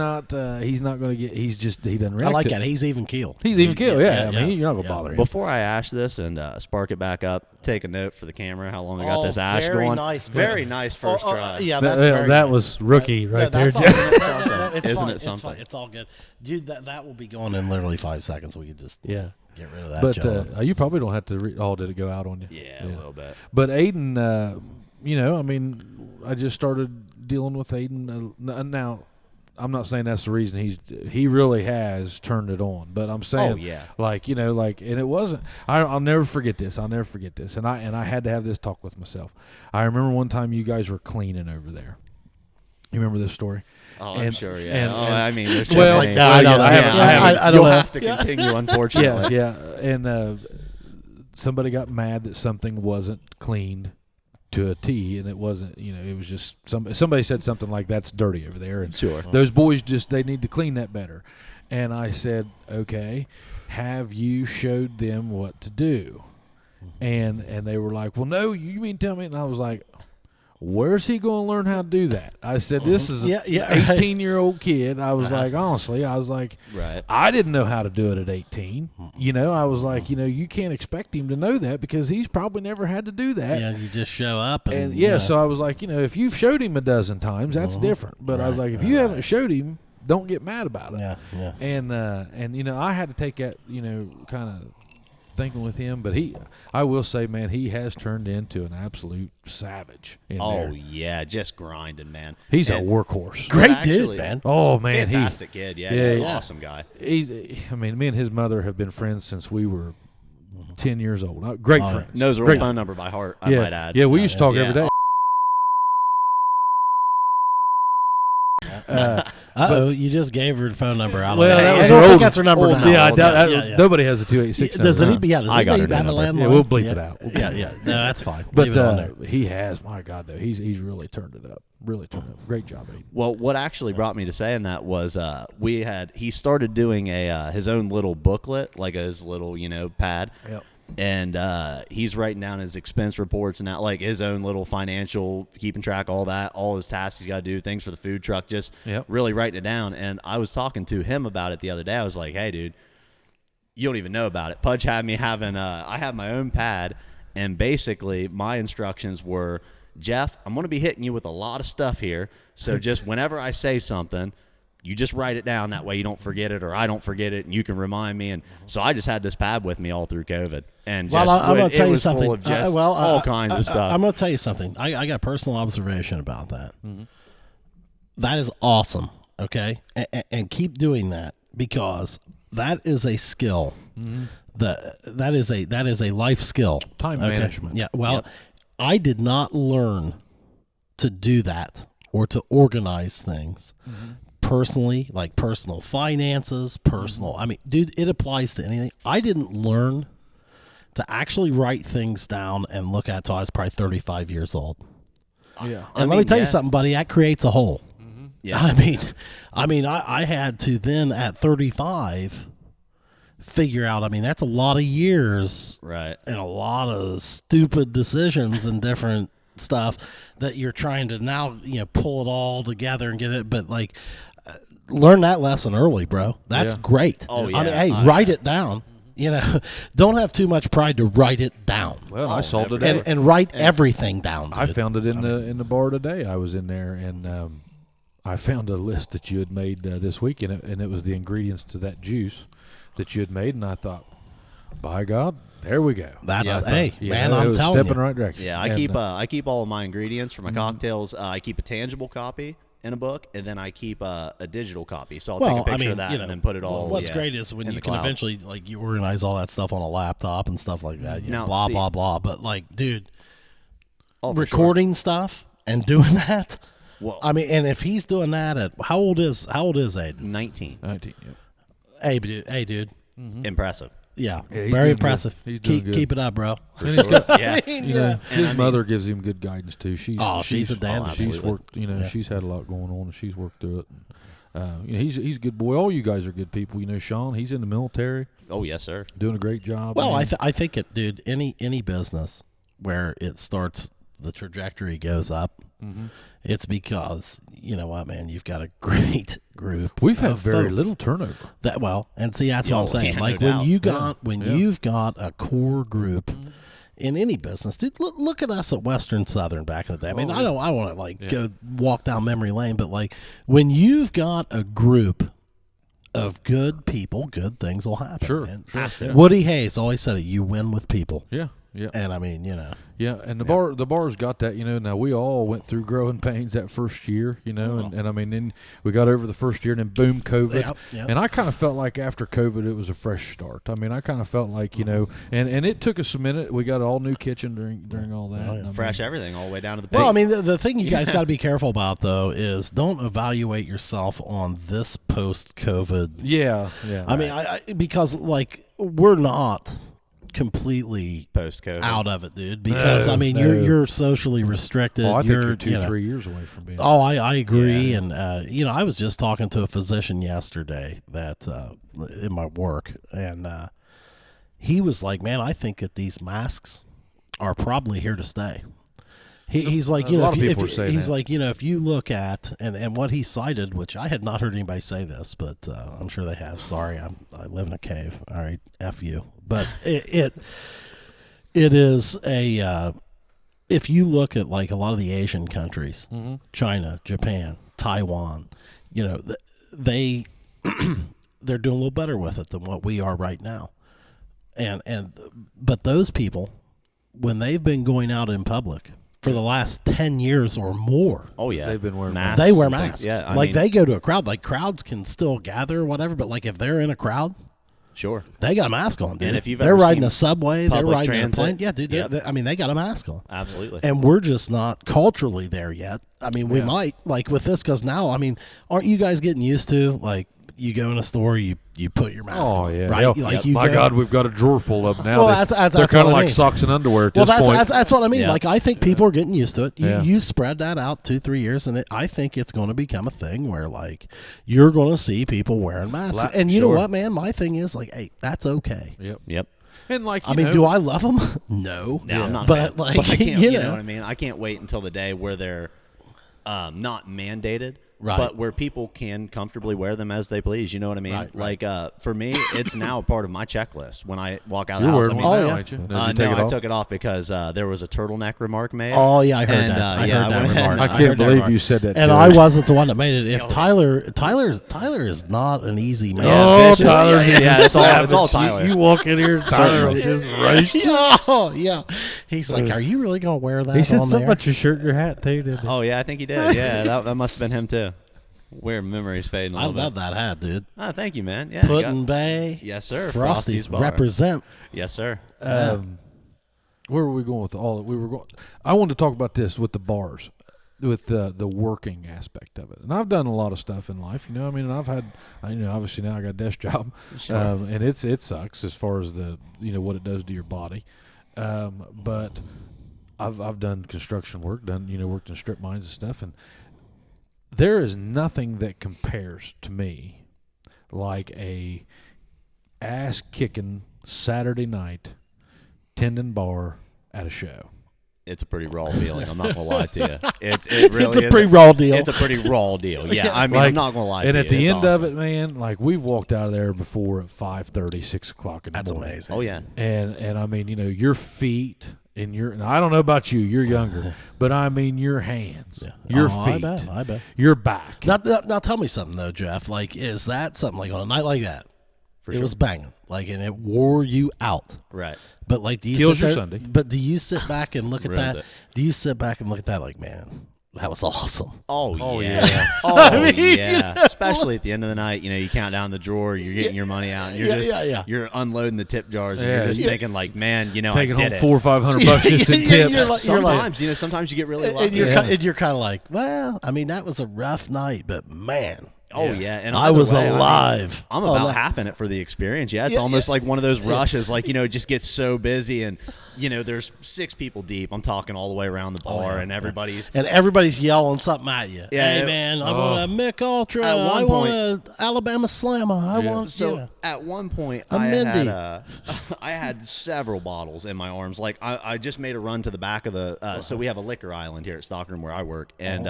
not going to get. He doesn't react. I like to that. it. He's even keel. He's even killed. Yeah, yeah, I mean, you're not going to yeah. bother him. Before I ash this and spark it back up, take a note for the camera. How long I got this ash very going? nice, Very nice first try. Yeah, That, that's very that nice. was rookie right there, that's all Jeff. good. It's Isn't fine. it It's something? fine. It's all good, dude. That will be going in literally 5 seconds. We could just Yeah. get rid of that. But you probably don't have to. Did it go out on you? Yeah, a little bit. But Aiden, I mean, I just started dealing with Aiden. Now, I'm not saying that's the reason he really has turned it on. But I'm saying, and it wasn't. I'll never forget this. And I had to have this talk with myself. I remember one time you guys were cleaning over there. You remember this story? Oh, I'm And- sure. Yeah. and- I mean, there's Well, so like, many. no, I don't know. I don't You'll know. have to continue, unfortunately. Yeah. And somebody got mad that something wasn't cleaned to a T, and it wasn't, it was just somebody said something like, that's dirty over there, and Sure. those boys they need to clean that better. And I said, okay, have you showed them what to do? And they were like, well, no, you mean tell me? And I was like, where's he going to learn how to do that? I said, this is an 18-year-old kid. I was like, honestly, Right. I didn't know how to do it at 18. I was like, you can't expect him to know that because he's probably never had to do that. Yeah, you just show up. And so I was like, if you've showed him a dozen times, that's different. But I was like, if you haven't showed him, don't get mad about it. Yeah, yeah. And I had to take that, kind of thinking with him, but I will say, man, he has turned into an absolute savage in there. Yeah, just grinding, man. He's a workhorse. Great dude, man. Oh, man. Fantastic kid. Yeah, awesome guy. Me and his mother have been friends since we were 10 years old. Great friends. Knows her phone number by heart, I might add. Yeah, we used to talk every day. You just gave her the phone number out. Well, I was don't her think old- that's her number now. Yeah, I doubt nobody has a 286 Does number. anybody? Yeah, does I got anybody her have a number. landline? Yeah, we'll bleep it out. Yeah. No, that's fine. But Leave it on there. he has, my God, though, he's really turned it up. Really turned it up. Great job, Aiden. Well, what actually brought me to saying that was he started doing his own little booklet, like his little pad. Yep. And he's writing down his expense reports and like his own little financial, keeping track of all that, all his tasks he's got to do, things for the food truck, just really writing it down. And I was talking to him about it the other day. I was like, hey, dude, you don't even know about it. Pudge had me having I have my own pad, and basically my instructions were, Jeff, I'm going to be hitting you with a lot of stuff here. So just whenever I say something, you just write it down. That way you don't forget it, or I don't forget it, and you can remind me. And so I just had this pad with me all through COVID. And Well, I'm going to tell you something. Full of just all kinds of stuff. I'm going to tell you something. I got a personal observation about that. Mm-hmm. That is awesome. Okay, and keep doing that, because that is a skill. Mm-hmm. That is a life skill. Time management. Yeah. Well, I did not learn to do that or to organize things. Mm-hmm. Personally, like personal finances, I mean, dude, it applies to anything. I didn't learn to actually write things down and look at till I was probably 35 years old. Yeah. And let me tell you something, buddy, that creates a hole. Mm-hmm. Yeah. I mean, I had to then at 35 figure out, that's a lot of years. Right. And a lot of stupid decisions and different stuff that you're trying to now, pull it all together and get it. But learn that lesson early, bro. That's great. Oh, yeah. Hey, write it down. Don't have too much pride to write it down. Well, I saw it and write everything down. Dude. I found it in the bar today. I was in there, and I found a list that you had made this week, and it was the ingredients to that juice that you had made, and I thought, by God, there we go. That's man, I'm telling step you. in the right direction. Yeah, I keep all of my ingredients for my cocktails. I keep a tangible copy in a book, and then I keep a digital copy. So I'll take a picture of that and then put it all. What's great is when you can eventually you organize all that stuff on a laptop and stuff like that. Now, blah blah blah. But dude, for recording stuff and doing that. Well, and if he's doing that at how old is Aiden? 19. 19. Yep. Hey, dude. Mm-hmm. Impressive. Yeah, he's very doing impressive. Good. He's doing good. Keep it up, bro. And he's got, Yeah. his mother gives him good guidance too. She's a dad. She's worked. She's had a lot going on, and she's worked through it. And, he's a good boy. All you guys are good people. Sean, he's in the military. Oh yes, sir. Doing a great job. Well, I think it, dude. Any business where it starts, the trajectory goes up. Mm-hmm. It's because what, man, you've got a great group. We've had very folks. little turnover. And see, that's what I'm saying. No doubt. doubt. You've got a core group in any business, dude. Look at us at Western Southern back in the day. I don't want to go walk down memory lane, but when you've got a group of good people, good things will happen. Sure. And Woody Hayes always said it: you win with people. Yeah. Yeah. And Yeah, and the bar's got that, now we all went through growing pains that first year, and then we got over the first year, and then boom, COVID. Yep. And I kind of felt like after COVID it was a fresh start. I kind of felt like, and it took us a minute. We got an all new kitchen during all that. Fresh everything all the way down to the Well, pig. the thing you guys got to be careful about though is don't evaluate yourself on this post COVID. Yeah. because we're not completely Post-COVID. out of it, dude. Because No, I mean, no. you're socially restricted. I think you're you know, 3 years away from being. Oh, I agree, and I was just talking to a physician yesterday that in my work, and he was like, "Man, I think that these masks are probably here to stay." He's like, A lot of people are saying he's that. like, if you look at and what he cited, which I had not heard anybody say this, but I'm sure they have. Sorry, I live in a cave. All right, F you. But it is a if you look at like a lot of the Asian countries, China, Japan, Taiwan, they they're doing a little better with it than what we are right now. But those people, when they've been going out in public for the last 10 years or more. Oh, yeah. They've been wearing masks. They wear and things. masks. Yeah, I like mean, they go to a crowd. Like crowds can still gather or whatever, but like if they're in a crowd, sure. they got a mask on, dude. And if you've they're ever riding seen a subway, they're public riding transit, a plane. Yeah, dude. yep. I mean, they got a mask on. Absolutely. And we're just not culturally there yet. I mean, we might like with this because now, I mean, aren't you guys getting used to like you go in a store, you put your mask on, yeah. right? Hell, Like my God, we've got a drawer full of them now. Well, they're that's kind of what I like mean. socks and underwear at Well, this point. that's what I mean. Yeah. Like I think people are getting used to it. Yeah. You spread that out 2-3 years, and I think it's going to become a thing where like you're going to see people wearing masks. And you know Sure. what, man? My thing is like, hey, that's okay. Yep. And like, I mean, do I love them? No. No, I'm not. But a fan. like, but I can't, you you know know what I mean? I can't wait until the day where they're not mandated, Right. but where people can comfortably wear them as they please. You know what I mean? Right. Like for me, it's now a part of my checklist when I walk out of You're the house. wearing I one mean, now, yeah. ain't you? Did you no, take it I off? took it off because there was a turtleneck remark made. Oh yeah, I heard And, that. I yeah, heard that I went- remark. I I can't heard that believe remark. you said that. And to I her. wasn't the one that made it. If Tyler is not an easy man. Yeah, vicious. Tyler's yeah, a yeah, it's all savage. Tyler. You walk in here, Tyler will just roast you. Oh yeah. He's like, "Are you really gonna wear that?" He said on something there? about your shirt and your hat too, didn't he? Oh yeah, I think he did. Yeah, that must have been him too. Weird memories fading a I little love bit. that hat, dude. Oh, thank you, man. Yeah, you got- Puddin' Bay. Yes, sir. Frosty's Bar. represent. Yes, sir. Where were we going with all? We were going. I wanted to talk about this with the bars, with the working aspect of it. And I've done a lot of stuff in life, you know. I mean, and I've had, obviously now I got a desk job, Sure. and it sucks as far as the what it does to your body. But I've done construction work, worked in strip mines and stuff, and there is nothing that compares to me like a ass kicking Saturday night tendon bar at a show. It's a pretty raw feeling. I'm not gonna lie to you. It really It's a is pretty raw deal. It's a pretty raw deal. Yeah, I mean, Like, I'm not gonna lie. And to at you. the It's end of awesome. it, man, like we've walked out of there before at 5:30, 6 o'clock in the That's morning. amazing. Oh yeah. And I mean, your feet and I don't know about you, you're younger, but I mean your hands, your feet, I bet. your back. Now, tell me something though, Jeff. Like, is that something like on a night like that? It was banging, like, and it wore you out. Right. But like, do you Kills sit your there- Sunday. But do you sit back and look at Ruins that? it. Do you sit back and look at that like, man, that was awesome? Oh, yeah. yeah. Oh yeah. Especially at the end of the night, you count down the drawer, you're getting your money out, and you're unloading the tip jars, and you're just thinking like, man, Taking I home did it. $400 or $500 just in tips. You're like- Sometimes you get really lucky. And you're kind of like, well, I mean, that was a rough night, but man, Oh yeah, and I either was way, I mean, alive. I'm Oh, about no. half in it for the experience. Yeah, it's almost like one of those rushes. Like it just gets so busy, and there's 6 people deep. I'm talking all the way around the bar, and everybody's yelling something at you. Yeah, Hey it- man, I want a Mick Ultra. At one I want point- a Alabama Slammer. I want So at one point, A I Mindy. had I had several bottles in my arms. Like I just made a run to the back of the. So we have a liquor island here at Stockroom where I work, and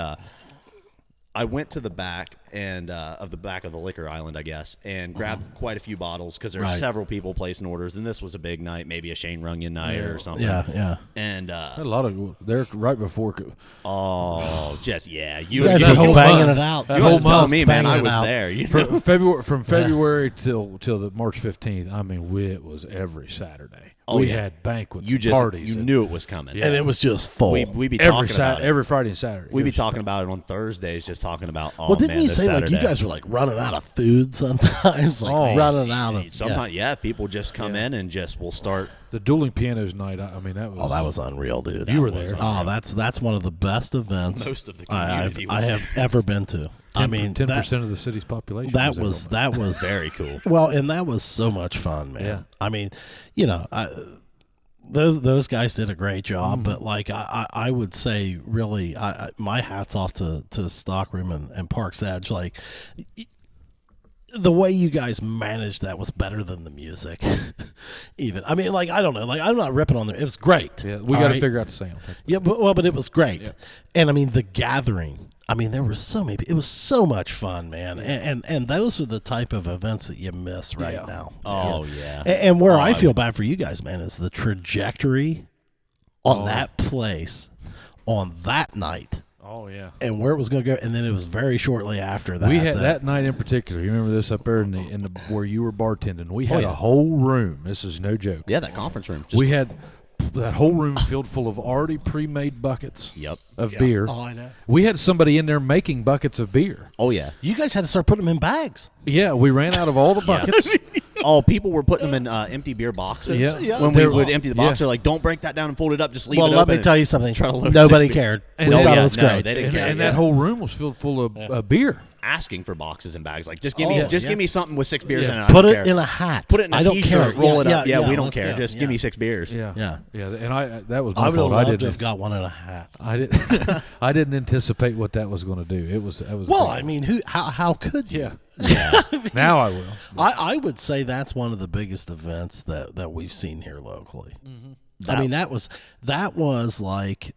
I went to the back and of the back of the liquor island, I guess, and grabbed quite a few bottles because there's Right. several people placing orders, and this was a big night, maybe a Shane Runyon night or something. Yeah. And A lot of they're right before. just yeah, You guys were whole banging month. it out. That You whole wasn't telling month me, man. I banging it was out. there. From February till the March 15th. I mean, it was every Saturday. Oh, we yeah. had banquets, You and just parties. you and knew it was coming. Yeah. And it was just full. We be every talking about it. every Friday and Saturday. We It be was talking about it on Thursdays, just talking about. Oh, well, didn't man, you this say like you Saturday. guys were like running out of food sometimes, like Oh. running out of Sometimes, yeah, people just come in and just will start the dueling pianos night. I mean, that was that was unreal, dude. You were there. Oh, that's one of the best events Most of the community I was have ever been to. I mean, 10% of the city's population. that was very cool. Well, and that was so much fun, man. Yeah. I mean, those guys did a great job, but like I would say, really, my hat's off to Stockroom and Park's Edge. Like, the way you guys managed that was better than the music. Even, I mean, like, I don't know, like, I'm not ripping on them. It was great. Yeah, we got to figure out the sound. Yeah, but it was great. Yeah. And I mean, the gathering. I mean, there were so many. It was so much fun, man. And those are the type of events that you miss right now. Oh, yeah. And where I feel bad for you guys, man, is the trajectory on that place on that night. Oh, yeah. And where it was going to go, and then it was very shortly after that. We had that night in particular. You remember this up there in the where you were bartending? We had yeah. a whole room. This is no joke. Yeah, that conference room. We had that whole room filled full of already pre-made buckets of beer. Oh, I know. We had somebody in there making buckets of beer. Oh, yeah. You guys had to start putting them in bags. Yeah, we ran out of all the buckets. Oh, people were putting them in empty beer boxes. Yeah. When we would empty the box, they're like, don't break that down and fold it up. Just leave it open. Well, let me tell you something. Try to load Nobody 6 beer. cared. And We no, thought yeah, it was no, great. they didn't care. And that whole room was filled full of beer. Asking for boxes and bags. Like, just give me something with 6 beers in it. I Put don't it care. in a hat. Put it in a I don't T-shirt. care. Roll it up. Yeah, we don't let's care. go. Just give me 6 beers. Yeah. Yeah. And that was I my would have fault. loved to have got one in a hat. I didn't anticipate what that was going to do. It was Well, I mean, how could you? Yeah. Now I will. I would say that's one of the biggest events that we've seen here locally. I mean, that was like,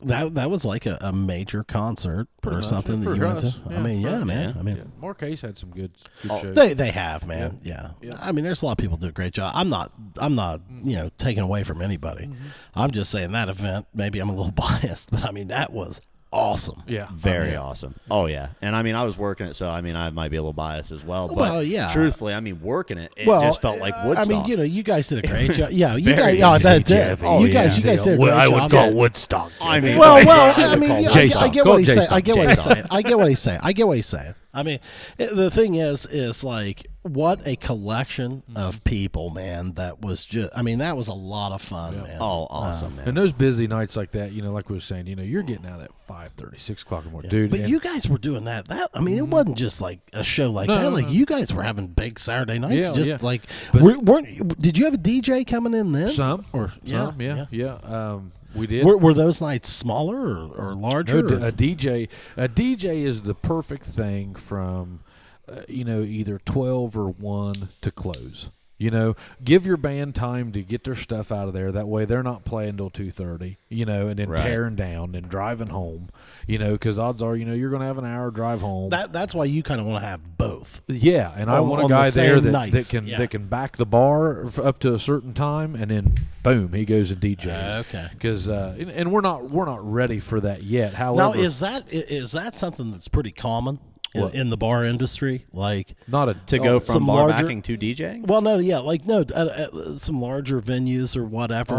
that was like a major concert or something that you went to. I mean, man. I mean, Marquez had some good shows. they have, man. Yeah. I mean, there's a lot of people do a great job. I'm not taking away from anybody. I'm just saying that event, maybe I'm a little biased, but I mean, that was awesome. Yeah. Very awesome. Oh, yeah. And, I mean, I was working it, so, I mean, I might be a little biased as well. But Well, yeah. truthfully, I mean, working it just felt like Woodstock. I mean, you guys did a great job. Yeah, you Very guys. easy, Did. Jeffy. You guys did a great job. I would call Woodstock. I mean, Well, I mean, I get what he's saying. I get what he's J-Stock. saying. I get what he's saying. I mean, the thing is like, what a collection of people, man. That was just, I mean, that was a lot of fun, man. Oh, awesome, man. And those busy nights like that, like we were saying, you're getting out at 5:30, 6 o'clock in the morning, dude. But you guys were doing that. I mean, it wasn't just like a show like that. Like, you guys were having big Saturday nights. Like, did you have a DJ coming in then? Some, yeah. We did. Were those nights smaller or larger? No, a DJ is the perfect thing from, either 12 or 1 to close. Give your band time to get their stuff out of there. That way they're not playing till 2:30, and then tearing down and driving home, because odds are, you're going to have an hour drive home. That's why you kind of want to have both. Yeah, and I want a guy there that can back the bar up to a certain time, and then boom, he goes and DJs. Okay. Because and we're not ready for that yet. However, now is that something that's pretty common in the bar industry? Like, not a to go from some bar larger- backing to DJing? well, no, yeah, like some larger venues or whatever.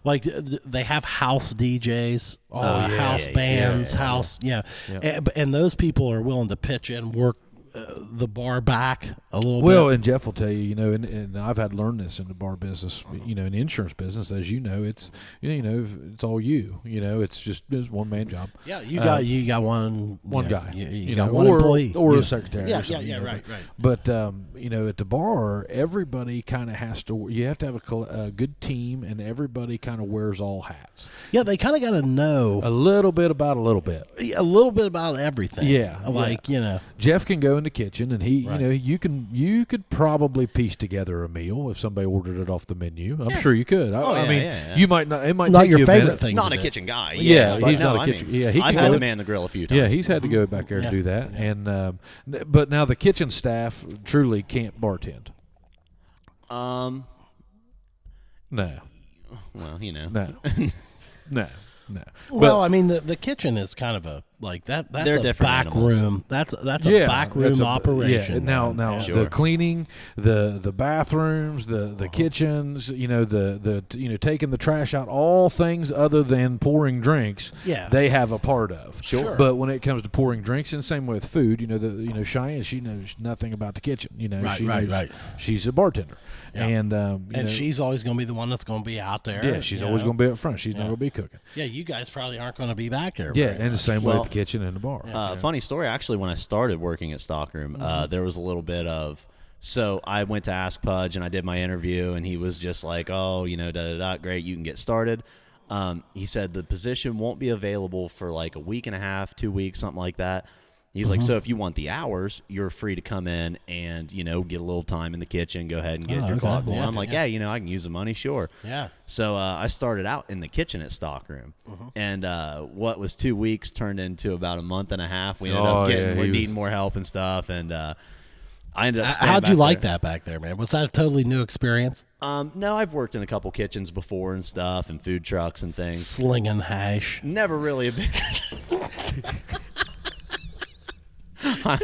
They have house DJs, house bands, house, and those people are willing to pitch in, work the bar back a little bit. Well, and Jeff will tell you, and I've had to learn this in the bar business, in the insurance business, as you know, it's it's all you. It's one man job. Yeah, you got one guy. You got one employee or a secretary. Yeah, or something, right. But at the bar, everybody kind of has to. You have to have a good team, and everybody kind of wears all hats. Yeah, they kind of got to know a little bit about a little bit. A little bit about everything. Yeah, Jeff can go in the kitchen, and he, you could probably piece together a meal if somebody ordered it off the menu. I'm sure you could. I mean, you might not. It might not take your you a favorite minute. thing. Not a kitchen guy. Yeah, but he's no, not a kitchen. He I've can had go to man the grill a few times. Yeah, he's had to go back there and do that. And but now the kitchen staff truly can't bartend. No. Well, No. no. No. Well, I mean, the kitchen is kind of Like that's They're a different back animals. room. That's a back room operation. Yeah. Now Sure. the cleaning, the bathrooms, the kitchens, the taking the trash out, all things other than pouring drinks. Yeah. They have a part of. Sure. But when it comes to pouring drinks, and same way with food, Cheyenne, she knows nothing about the kitchen. Right. She's a bartender, Yeah. and she's always going to be the one that's going to be out there. yeah, she's always going to be up front. She's not going to be cooking. Yeah, you guys probably aren't going to be back there. Yeah, very and the much. same way Well, with the kitchen and the bar. Funny story, actually, when I started working at Stockroom, there was a little bit of, so I went to Ask Pudge and I did my interview, and he was just like, oh, great, you can get started. He said the position won't be available for like a week and a half, 2 weeks, something like that. He's like, so if you want the hours, you're free to come in and, get a little time in the kitchen, go ahead and get your clock going. Yeah, I'm like, I can use the money, sure. Yeah. So I started out in the kitchen at Stockroom, and what was 2 weeks turned into about a month and a half. We ended up needing more help and stuff, and I ended up. How'd you like that back there, man? Was that a totally new experience? No, I've worked in a couple kitchens before and stuff, and food trucks and things. Slinging hash. Never really a big. I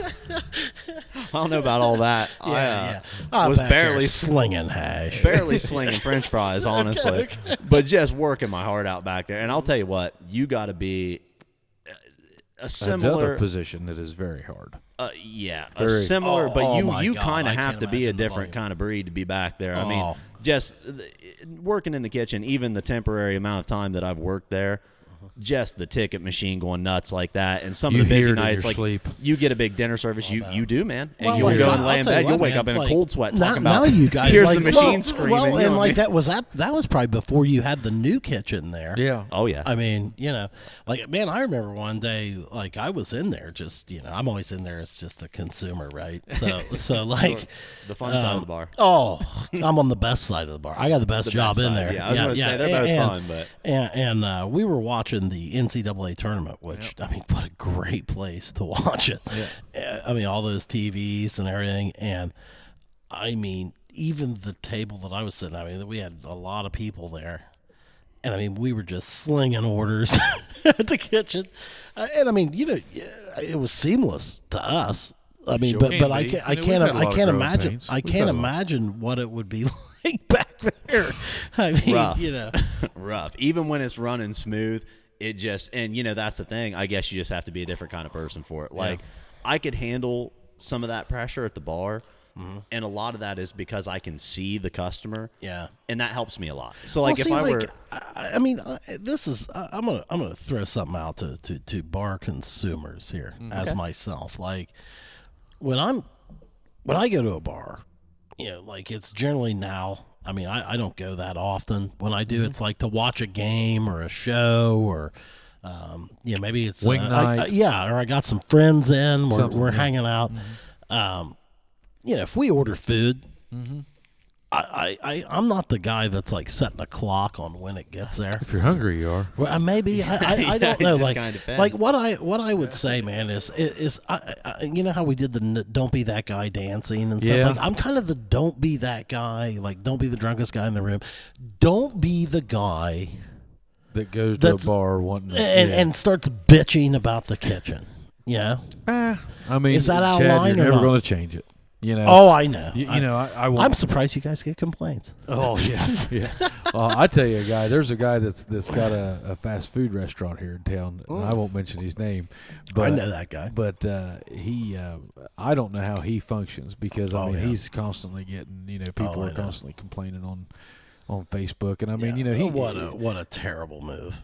don't know about all that. I was barely slinging hash. barely slinging French fries, honestly, but just working my heart out back there. And I'll tell you what, you got to be a similar Another position that is very hard. a similar, but you kind of have to be a different kind of breed to be back there. I mean, just working in the kitchen, even the temporary amount of time that I've worked there. Just the ticket machine going nuts like that, and some of the busy nights, like sleep. You get a big dinner service, you do, man, and Well, you'll like, go and I'll lay in tell you bed. You'll what, wake man, up in a like, cold sweat now, talking about. Now you guys here's like, the machine screaming. Well, you know and what I like mean? that was probably before you had the new kitchen there. Yeah. Oh yeah. I mean, like, man, I remember one day, like, I was in there just, I'm always in there as just a consumer, right? So like, the fun side of the bar. Oh, I'm on the best side of the bar. I got the best job best in side, there. yeah. I was gonna say, they're both fun, but- And we were watching the NCAA tournament, which, I mean, what a great place to watch it. Yeah. I mean, all those TVs and everything. And, I mean, even the table that I was sitting at, I mean, we had a lot of people there. And, I mean, we were just slinging orders at the kitchen. And, I mean, it was seamless to us. I mean, Sure but I can't imagine what it would be like back there. I mean, Rough. Rough. Even when it's running smooth, it just, and that's the thing. I guess you just have to be a different kind of person for it. Like, I could handle some of that pressure at the bar, and a lot of that is because I can see the customer. Yeah, and that helps me a lot. So, like, I mean, this is I'm gonna throw something out to bar consumers here as myself. Like, when I go to a bar, like, it's generally now. I mean, I don't go that often. When I do, it's like to watch a game or a show or, maybe it's wing night. or I got some friends in. We're hanging out. If we order food, I'm not the guy that's like setting a clock on when it gets there. If you're hungry, you are. Well, maybe I don't know. It just Like, kinda depends. like what I would say, man, is you know how we did the don't be that guy dancing and stuff. Yeah. Like, I'm kind of the don't be that guy. Like, don't be the drunkest guy in the room. Don't be the guy That goes to a bar wanting and starts bitching about the kitchen. Yeah. I mean, Is that out Chad, line you're or never not? going to change it. Oh, I know. I won't. I'm surprised you guys get complaints. Oh yeah, yeah. I tell you, there's a guy that's got a fast food restaurant here in town. And I won't mention his name, but I know that guy. But he, I don't know how he functions because he's constantly getting, people are constantly complaining on Facebook, and I mean, what a terrible move.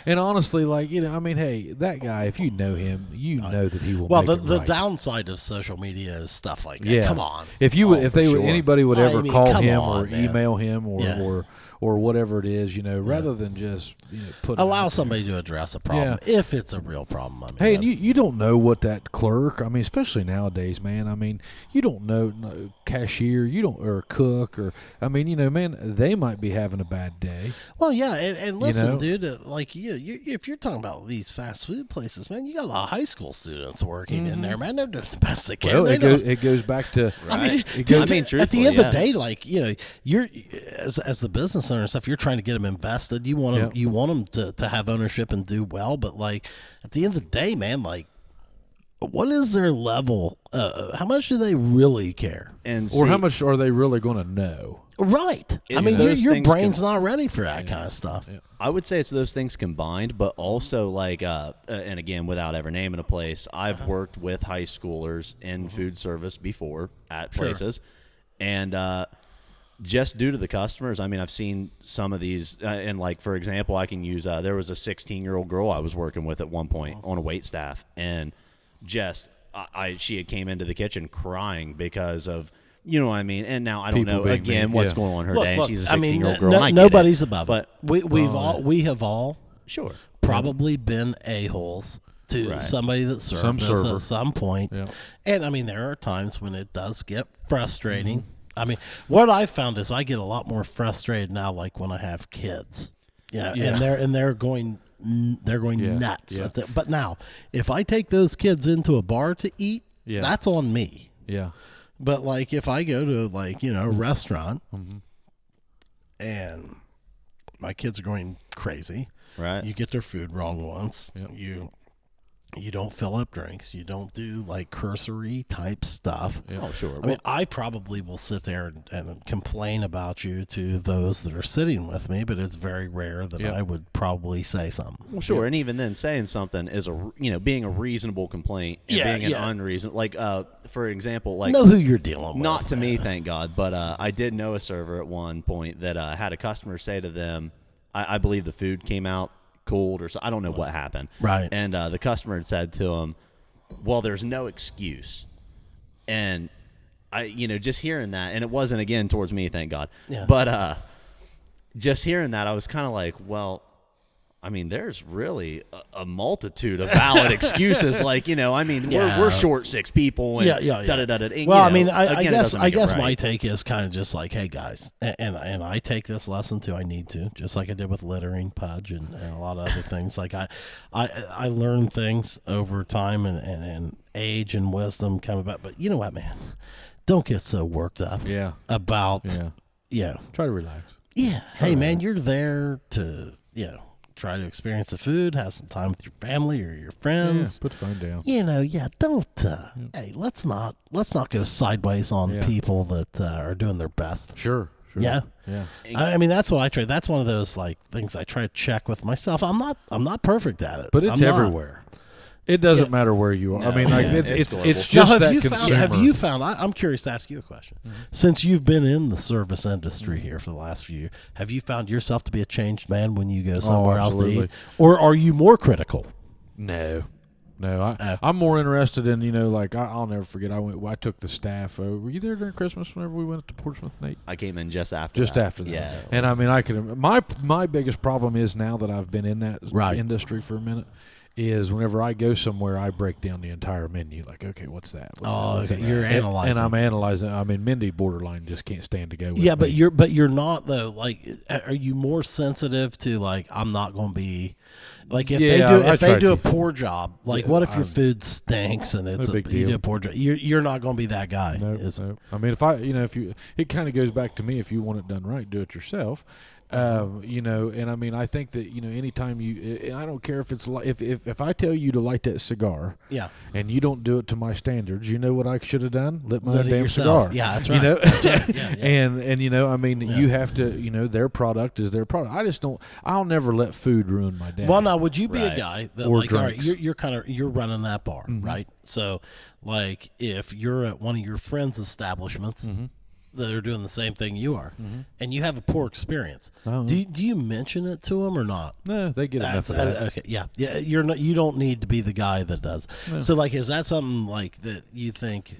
And honestly, like, hey, that guy, if you know him, know that he will. Well, make the it right. downside of social media is stuff like that. Yeah. Come on. If anybody would ever call him or man. email him or whatever it is, rather than just put allow somebody to address a problem if it's a real problem. I mean, hey, and you don't know what that clerk. I mean, especially nowadays, man. I mean, you don't know cashier. Or cook or I mean, man, they might be having a bad day. Well, yeah, and listen, dude. Like you, if you're talking about these fast food places, man, you got a lot of high school students working in there, man. They're doing the best they can. Well, it goes back to. I mean, truthfully, at the end of the day, like, you're as the business owner and stuff, you're trying to get them invested. You want them, Yep. you want them to have ownership and do well. But like at the end of the day, man, like what is their level? How much do they really care? And Or how much are they really going to know? Right. I It's mean, those your things brain's not ready for that kind of stuff. Yeah. I would say it's those things combined, but also like, and again, without ever naming a place, I've worked with high schoolers in food service before at places, and just due to the customers, I mean, I've seen some of these, and like for example, I can use. There was a 16-year-old girl I was working with at one point on a wait staff, and just she had came into the kitchen crying because of. You know what I mean? And now I don't People know being again mean, what's yeah. going on in her Look, day. And look, she's a I mean, 16-year-old girl. And I get nobody's it, above but it. We have all sure. probably been a-holes to Right. somebody that served Some us server. at some point. Yeah. And I mean, there are times when it does get frustrating. I mean, what I found is I get a lot more frustrated now, like when I have kids. Yeah, Yeah. and they're going Yeah. nuts. Yeah. But now, if I take those kids into a bar to eat, Yeah. that's on me. Yeah. But like if I go to like, a restaurant and my kids are going crazy, Right. you get their food wrong once. Yep. You don't fill up drinks. You don't do like cursory type stuff. Yeah. Oh, sure. I mean, I probably will sit there and complain about you to those that are sitting with me, but it's very rare that Yep. I would probably say something. Well, sure, and even then, saying something is being a reasonable complaint and Yeah, being an yeah. unreasonable. Like, for example, like Know who you're dealing with. not to me, thank God, but I did know a server at one point that had a customer say to them, I believe the food came out cold or so. I don't know what happened. Right. And the customer had said to him, "Well, there's no excuse." And I, just hearing that, and it wasn't again towards me, thank God. Yeah. But just hearing that, I was kind of like, well, I mean, there's really a multitude of valid excuses. Like, I mean, Yeah. we're short 6 people. And Yeah. da-da-da-da. And, Well, I you mean, know, I again, it guess doesn't make it my right. take is kind of just like, hey guys, and I take this lesson too. I need to, just like I did with littering, Pudge, and a lot of other things. Like I learn things over time and age and wisdom come about. But you know what, man? Don't get so worked up Yeah. about Yeah. Try to relax. Hey man, you're there to try to experience the food, have some time with your family or your friends. Yeah. Put the phone down. Don't. Hey, let's not go sideways on Yeah. people that are doing their best. Sure. Yeah. Yeah. I mean, that's what I try. That's one of those like things I try to check with myself. I'm not perfect at it, But it's I'm not. everywhere. It doesn't matter where you are. No, I mean, like yeah, it's it's global. it's Now, just that have consumer. you found? I'm curious to ask you a question. Since you've been in the service industry here for the last few years, have you found yourself to be a changed man when you go somewhere else to absolutely. eat, or are you more critical? No. I'm more interested in like I'll never forget. I took the staff. Were you there during Christmas whenever we went to Portsmouth, Nate? I came in just after Just that. after that. Yeah. And I mean, I could. My biggest problem is now that I've been in that Right. industry for a minute. Is whenever I go somewhere, I break down the entire menu. Like, okay, what's that? What's that? What's Okay. that? You're analyzing. and I'm analyzing. I mean, Mindy borderline just can't stand to go with Yeah, me. but you're not though. Like, are you more sensitive to like I'm not going to be like if Yeah, I they try do to. a poor job? Like, Yeah, what if your food stinks and it's No big you deal. do a poor job? You're not going to be that guy. No. I mean, if it kind of goes back to me. If you want it done right, do it yourself. And I mean, I think that anytime I don't care if it's if I tell you to light that cigar, Yeah. and you don't do it to my standards, you know what I should have done? Lit my Lit it damn yourself. cigar. Yeah, that's right. That's right. Yeah, yeah. and I mean, you have to. Their product is their product. I just don't. I'll never let food ruin my day. Well, now would you be a Right. guy that Or like all right, drinks. you're running that bar, right? So, like, if you're at one of your friends' establishments that are doing the same thing you are, and you have a poor experience, Oh. do you mention it to them or not? No, they get enough That's of that. okay. Yeah. You're not. You don't need to be the guy that does. So, like, is that something like that you think?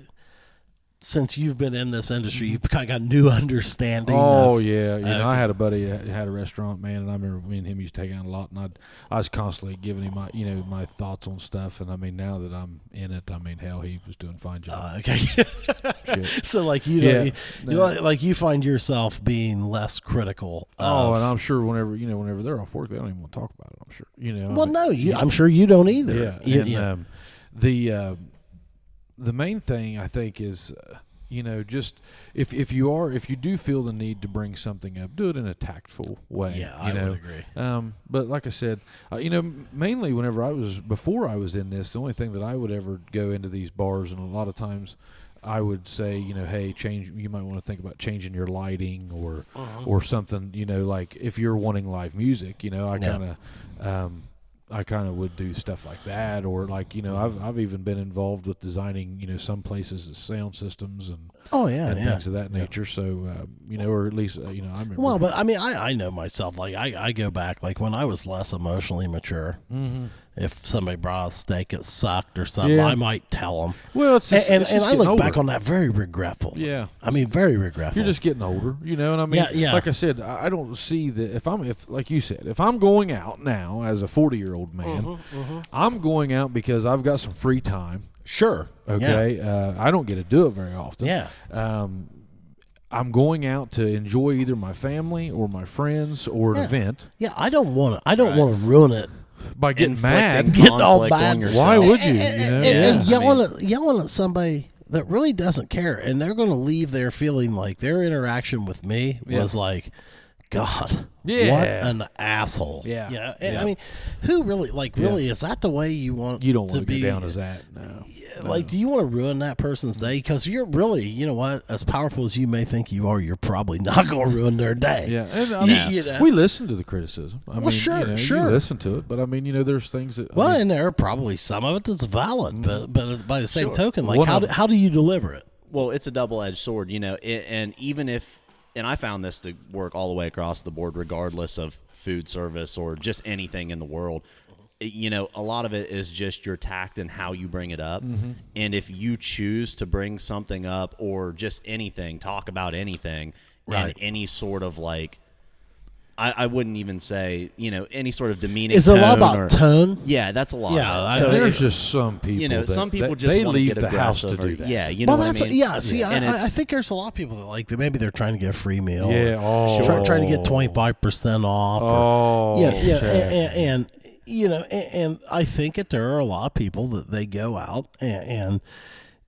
Since you've been in this industry, you've kind of got new understanding. Oh of, yeah, I had a buddy that had a restaurant, man, and I remember me and him used to take out a lot, and I was constantly giving him my thoughts on stuff, and I mean now that I'm in it, I mean hell, he was doing a fine job. Okay. Shit. So like you like you find yourself being less critical. Oh, and I'm sure whenever they're off work, they don't even want to talk about it. I'm sure, well, no, I'm sure you don't either. Yeah, and the main thing I think is, just if you do feel the need to bring something up, do it in a tactful way. Yeah, I would agree. But like I said, mainly before I was in this, the only thing that I would ever go into these bars, and a lot of times I would say, hey, you might want to think about changing your lighting or something, like if you're wanting live music, I kind of would do stuff like that, or like I've even been involved with designing some places sound systems and things of that nature. So or at least I remember. Well, but I mean, I know myself. Like I go back like when I was less emotionally mature. Mm-hmm. If somebody brought a steak that sucked or something, I might tell them. Well, and I look back on that very regretful. Yeah, I mean, very regretful. You're just getting older, and I mean, like I said, I don't see that if like you said, if I'm going out now as a 40-year-old man, I'm going out because I've got some free time. Sure. Okay. Yeah. I don't get to do it very often. Yeah. I'm going out to enjoy either my family or my friends or an event. Yeah, I don't want to ruin it by getting mad, getting all mad. Why would you? And yelling at somebody that really doesn't care, and they're going to leave there feeling like their interaction with me was like, God, what an asshole. Yeah. I mean, who really really is that the way you want? You don't want to be go down as that. No. Like, do you want to ruin that person's day? Because you're really, you know what? As powerful as you may think you are, you're probably not going to ruin their day. Yeah, and I mean, we listen to the criticism. I mean, sure. You listen to it, but I mean, there's things that. And there are probably some of it that's valid, but by the same token, like how do you deliver it? Well, it's a double-edged sword, and even if, and I found this to work all the way across the board, regardless of food service or just anything in the world. A lot of it is just your tact and how you bring it up. Mm-hmm. And if you choose to bring something up or just anything, talk about anything, and any sort of like, I wouldn't even say, any sort of demeaning Is it a lot about tone? Yeah, that's a lot. Yeah, so there's just some people. Some people just they want to leave get the house to do that. Yeah, well, what I mean? See, I think there's a lot of people that like that. Maybe they're trying to get a free meal. Yeah, trying to get 25% off. And and I think that there are a lot of people that they go out and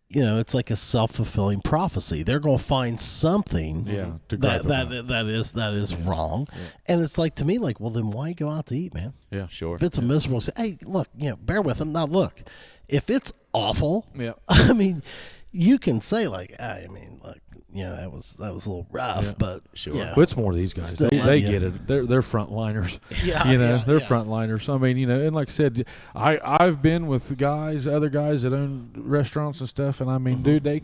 it's like a self-fulfilling prophecy. They're going to find something that is wrong. Yeah. And it's like, to me, like, well, then why go out to eat, man? Yeah, sure. If it's a miserable, hey, look, bear with them. Now, look, if it's awful, I mean, you can say like, I mean, look, that was a little rough, but sure. Well, it's more of these guys. They get it. They're frontliners. They're frontliners. I mean, and like I said, I've been with other guys that own restaurants and stuff, and I mean, dude, you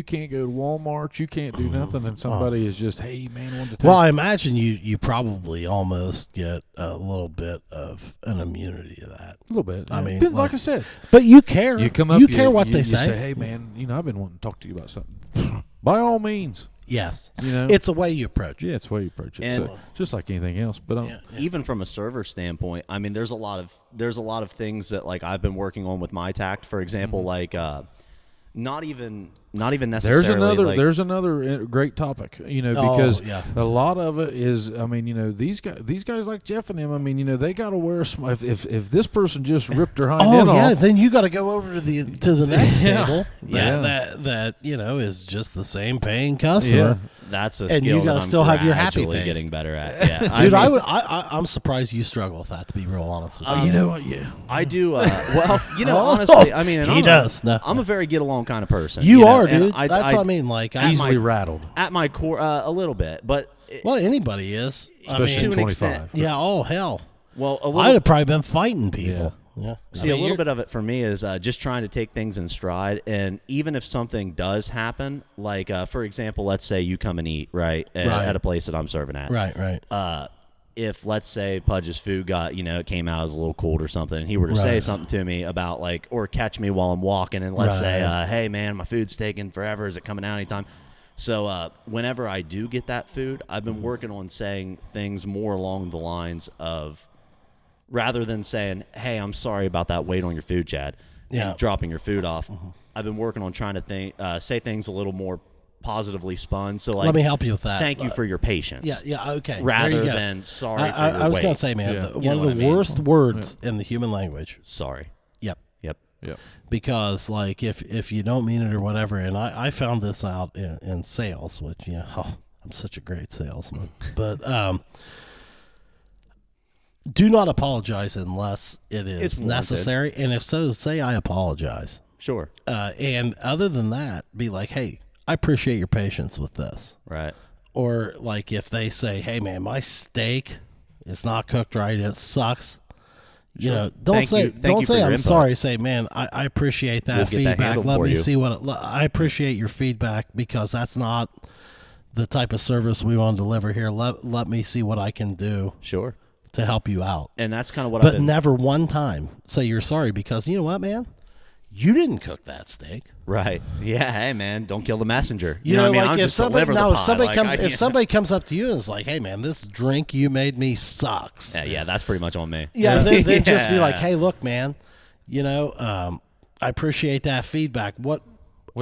can't go to Walmart, you can't do nothing, and somebody is just, hey man, want to take. Well, I imagine you probably almost get a little bit of an immunity to that. A little bit. I mean, like I said, but you care. You come up. You care what they you say. Say, hey man, I've been wanting to talk to you about something. By all means. Yes. It's a way you approach it. Yeah, it's a way you approach it. And so, just like anything else. But even from a server standpoint, I mean, there's a lot of things that like I've been working on with my tact. For example, like not even necessarily. There's another great topic, because a lot of it is, I mean, these guys like Jeff and him, I mean, they got to wear a smile. If this person just ripped their hind end off, then you got to go over to the next table. That is just the same paying customer. Yeah. That's a skill, and you got to still have your happy face. Getting better at. Yeah, dude, I'm surprised you struggle with that. To be real honest with you, you know what? Yeah, I do. Well, honestly, I mean, he does. I'm a very get along kind of person. You are, dude. That's what I mean. Like, easily rattled at my core, a little bit, but anybody is, especially to 25. Yeah. Oh hell. Well, I'd have probably been fighting people. Yeah. See, a little bit of it for me is just trying to take things in stride, and even if something does happen, like for example, let's say you come and eat at a place that I'm serving at, right. If let's say Pudge's food got it came out as a little cold or something, and he were to say something to me about like, or catch me while I'm walking, and let's say, hey man, my food's taking forever, is it coming out anytime? So whenever I do get that food, I've been working on saying things more along the lines of, rather than saying, hey, I'm sorry about that weight on your food, Chad, and dropping your food off, I've been working on trying to say things a little more positively spun. So, like, let me help you with that. Thank you for your patience. Yeah, okay. Rather than sorry for your I was going going to say, man, one of the worst words in the human language. Sorry. Yep. Yeah. Because like if you don't mean it or whatever, and I found this out in sales, which I'm such a great salesman, but do not apologize unless it is necessary, and if so, say I apologize. Sure. And other than that, be like, hey, I appreciate your patience with this. Right. Or like if they say, hey man, my steak is not cooked right, it sucks. You know, don't say I'm sorry. Say, man, I appreciate that feedback. Let me see I appreciate your feedback, because that's not the type of service we want to deliver here. Let me see what I can do. Sure. To help you out. And that's kind of what. But never one time say you're sorry, because you know what, man, you didn't cook that steak. Right. Yeah. Hey, man, don't kill the messenger. You know what I mean? Like if somebody comes up to you and is like, hey, man, this drink you made me sucks. Yeah, that's pretty much on me. Yeah, they'd just be like, hey, look, man, you know, I appreciate that feedback.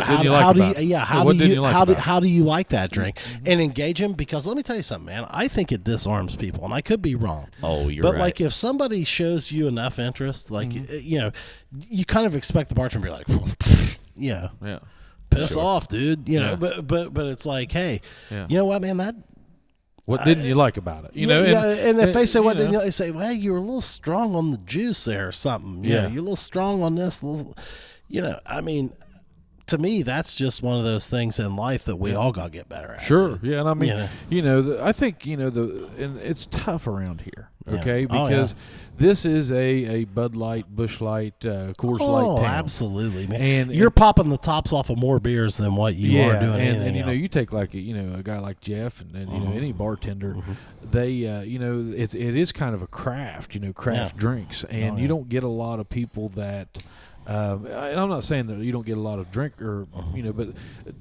How do you like that drink? Mm-hmm. And engage him, because let me tell you something, man. I think it disarms people, and I could be wrong. Oh, you're right. But like if somebody shows you enough interest, like you know, you kind of expect the bartender to be like, yeah, piss off, dude. You know, but it's like, hey, you know what, man, what didn't you like about it? You know, and if they say what didn't you like, they say, well, you were a little strong on the juice there or something. You know, you're a little strong on this. You know, I mean. To me, that's just one of those things in life that we all got to get better at. Sure, dude. Yeah, and I mean, I think and it's tough around here, okay? Because this is a Bud Light, Busch Light, Coors Light town. Absolutely, man. And you're popping the tops off of more beers than what you are doing. And you know, you take like a guy like Jeff, and you know, any bartender, they you know, it is kind of a craft, you know, craft drinks, and you don't get a lot of people that. And I'm not saying that you don't get a lot of drink, or you know, but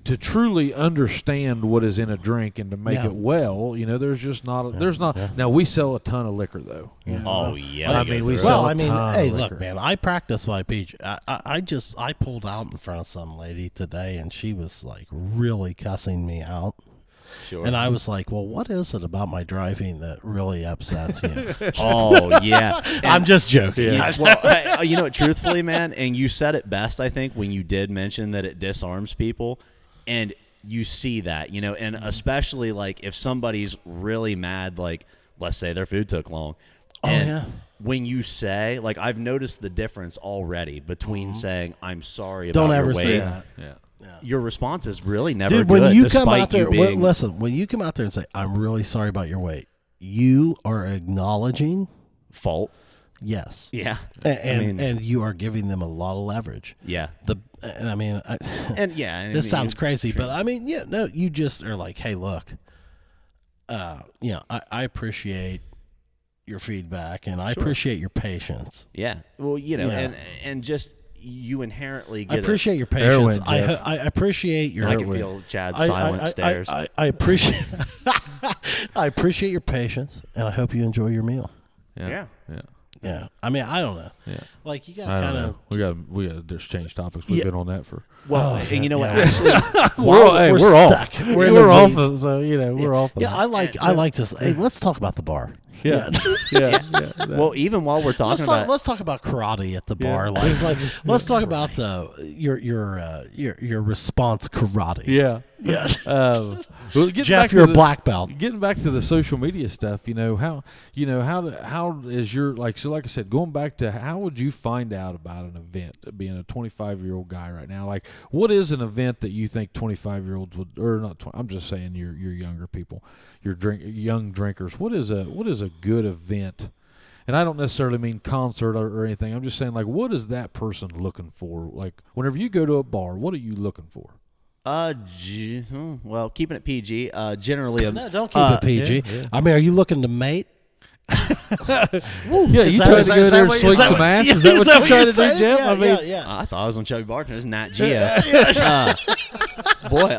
to truly understand what is in a drink and to make it well, you know, there's just not. There's not. Now we sell a ton of liquor though. You know? Oh yeah. I mean, we sell a ton hey, of look, liquor. man, I practice my peach. I pulled out in front of some lady today, and she was like really cussing me out. Sure. And I was like, well, what is it about my driving that really upsets you? Oh, yeah. I'm just joking. Yeah. Well, you know, truthfully, man, and you said it best, I think, when you did mention that it disarms people. And you see that, you know, and especially like if somebody's really mad, like let's say their food took long. When you say, like, I've noticed the difference already between saying, I'm sorry about your weight. Don't ever say that. Yeah. Your response is really never Dude, good. when you come out there, being... listen, when you come out there and say, I'm really sorry about your weight, you are acknowledging fault. Yes. Yeah. And you are giving them a lot of leverage. Yeah. This sounds crazy, but I mean, you just are like, hey, look, I appreciate your feedback, and I appreciate your patience. Yeah. Well, you know, and just you inherently get. I appreciate your patience. I appreciate your. I can feel Chad's silent stares. I appreciate. I appreciate your patience, and I hope you enjoy your meal. Yeah. Yeah. I mean, I don't know. Yeah. Like you got kind of. We got to just change topics. We've been on that for. Well, and you know what? Actually, we're stuck. Off. We're off. So we're off. Yeah, I like this. Hey, let's talk about the bar. Yeah. Well, even while we're talking let's talk about karate at the bar. Like let's talk about your response karate. Yeah. Well, Jeff, you're a black belt. Getting back to the social media stuff, how is your like I said, going back to how would you find out about an event, being a 25-year-old guy right now? Like, what is an event that you think 25-year-olds would, or not? I'm just saying your younger people, young drinkers. What is a good event? And I don't necessarily mean concert or anything. I'm just saying, like, what is that person looking for? Like, whenever you go to a bar, what are you looking for? Well, keeping it PG. Generally, no, don't keep it PG. Yeah. I mean, are you looking to mate? Yeah, you trying to go there and swing some ass? Is that what you're trying to do, Jeff? Yeah. I thought I was on Chubby Bartenders, Nat Geo. Boy,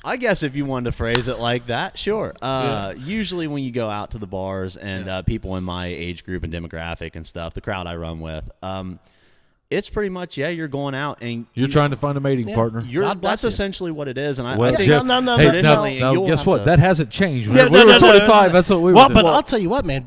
I guess if you wanted to phrase it like that, sure. Usually when you go out to the bars and people in my age group and demographic and stuff, the crowd I run with, it's pretty much, you're going out and you're trying to find a mating partner. That's essentially what it is. And I think Jeff, no. Guess what? That hasn't changed. When we were 25, that's what we were doing. But I'll tell you what, man.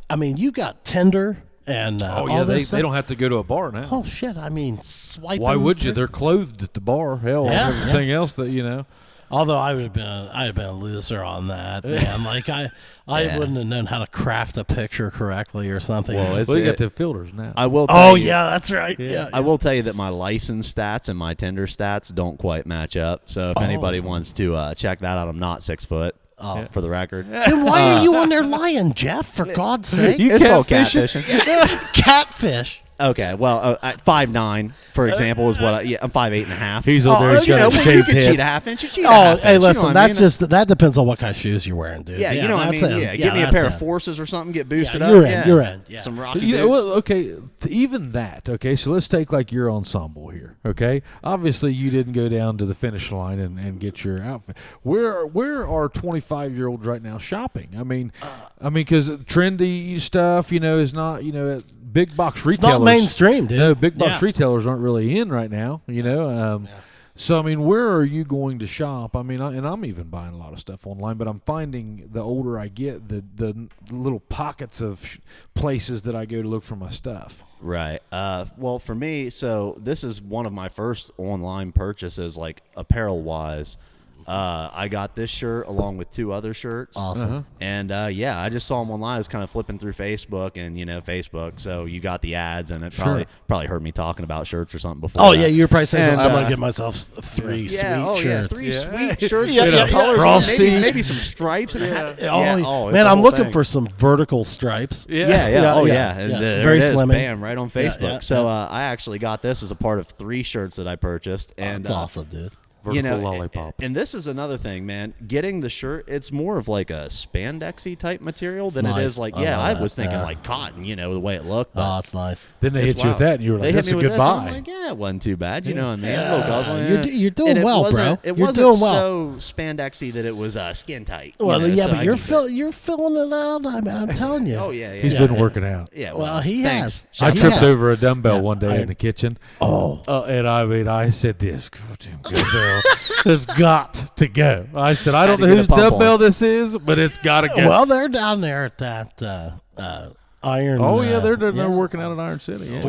I mean, you got Tinder And Oh all yeah, this they don't have to go to a bar now. Oh shit! I mean, swiping. Why would you? through- They're clothed at the bar. Hell, Yeah, and everything else that you know. Although I'd have been a loser on that, man. Like I Yeah. wouldn't have known how to craft a picture correctly or something. Well, it's Well, you got it- the filters now. I will. Tell oh you, yeah, that's right. Yeah, I will tell you that my license stats and my tender stats don't quite match up. So if anybody wants to check that out, I'm not 6 foot. Oh. For the record, Then why are you on there lying, Jeff? For God's sake, it's called catfishing? catfishing. catfish. Okay, well, at 5'9", for example, is what I'm 5'8.5". He's over there. He's you got know, a well, you shaved can cheat head. a half inch. You cheat a Oh, half hey, inch, you know listen, what I that's mean? just that depends on what kind of shoes you're wearing, dude. Yeah, you know what I that's mean. it. Yeah, give me a that's pair of it. forces or something. Get boosted Yeah, up. you're in, Yeah. you're in, yeah. Some rocky You know, boots. well, okay, even that. Okay, so let's take like your ensemble here. Okay, obviously you didn't go down to the finish line and get your outfit. Where are 25-year-olds right now shopping? I mean, because trendy stuff, you know, is not, you know, big box It's retailers. not mainstream, dude. No, big box Yeah. retailers aren't really in right now. You know. So I mean, where are you going to shop? I mean, and I'm even buying a lot of stuff online, but I'm finding the older I get, the little pockets of places that I go to look for my stuff. Right. Well, for me, so this is one of my first online purchases, like apparel-wise. I got this shirt along with 2 other shirts. Awesome. And, yeah, I just saw them online. I was kind of flipping through Facebook and, you know, Facebook. So you got the ads, and it probably heard me talking about shirts or something before. Oh that. yeah, you were probably saying And, I'm gonna get myself 3 sweet shirts. 3 sweet shirts Yeah, with yeah, some colors, frosty. maybe some stripes. And a hat. Oh, Yeah, man, it's the I'm whole looking thing. for some vertical stripes. Yeah. Oh, yeah. And, Very there it is, slimming. bam, right on Facebook. Yeah, So I actually got this as a part of 3 shirts that I purchased. And That's awesome, dude. Vertical lollipop. And this is another thing, man. Getting the shirt, it's more of like a spandexy type material than nice. it is like, I yeah, love I that. was thinking Yeah. like cotton, you know, the way it looked. But Oh, it's nice. Then they it's hit you with wild. that, and you were like, They hit "That's me a with good this, and buy." I'm like, yeah, it wasn't too bad. You know what I mean? A little colorful, You're doing And it well, wasn't- bro. It You're wasn't doing well. so spandexy that it was skin tight. you Well, know, yeah, so but I you're can fit- you're filling it out. I'm telling you. Oh yeah, He's yeah. been working out. Yeah, Well, he thanks. has. I He tripped has. over a dumbbell one day I- in the kitchen. Oh. And I mean, I said, "This goddamn dumbbell has got to go." I said, "I don't to know get a whose pump on. dumbbell this is, but it's got to go." Well, they're down there at that iron. oh yeah, they're yeah, working out at Iron City. Yeah.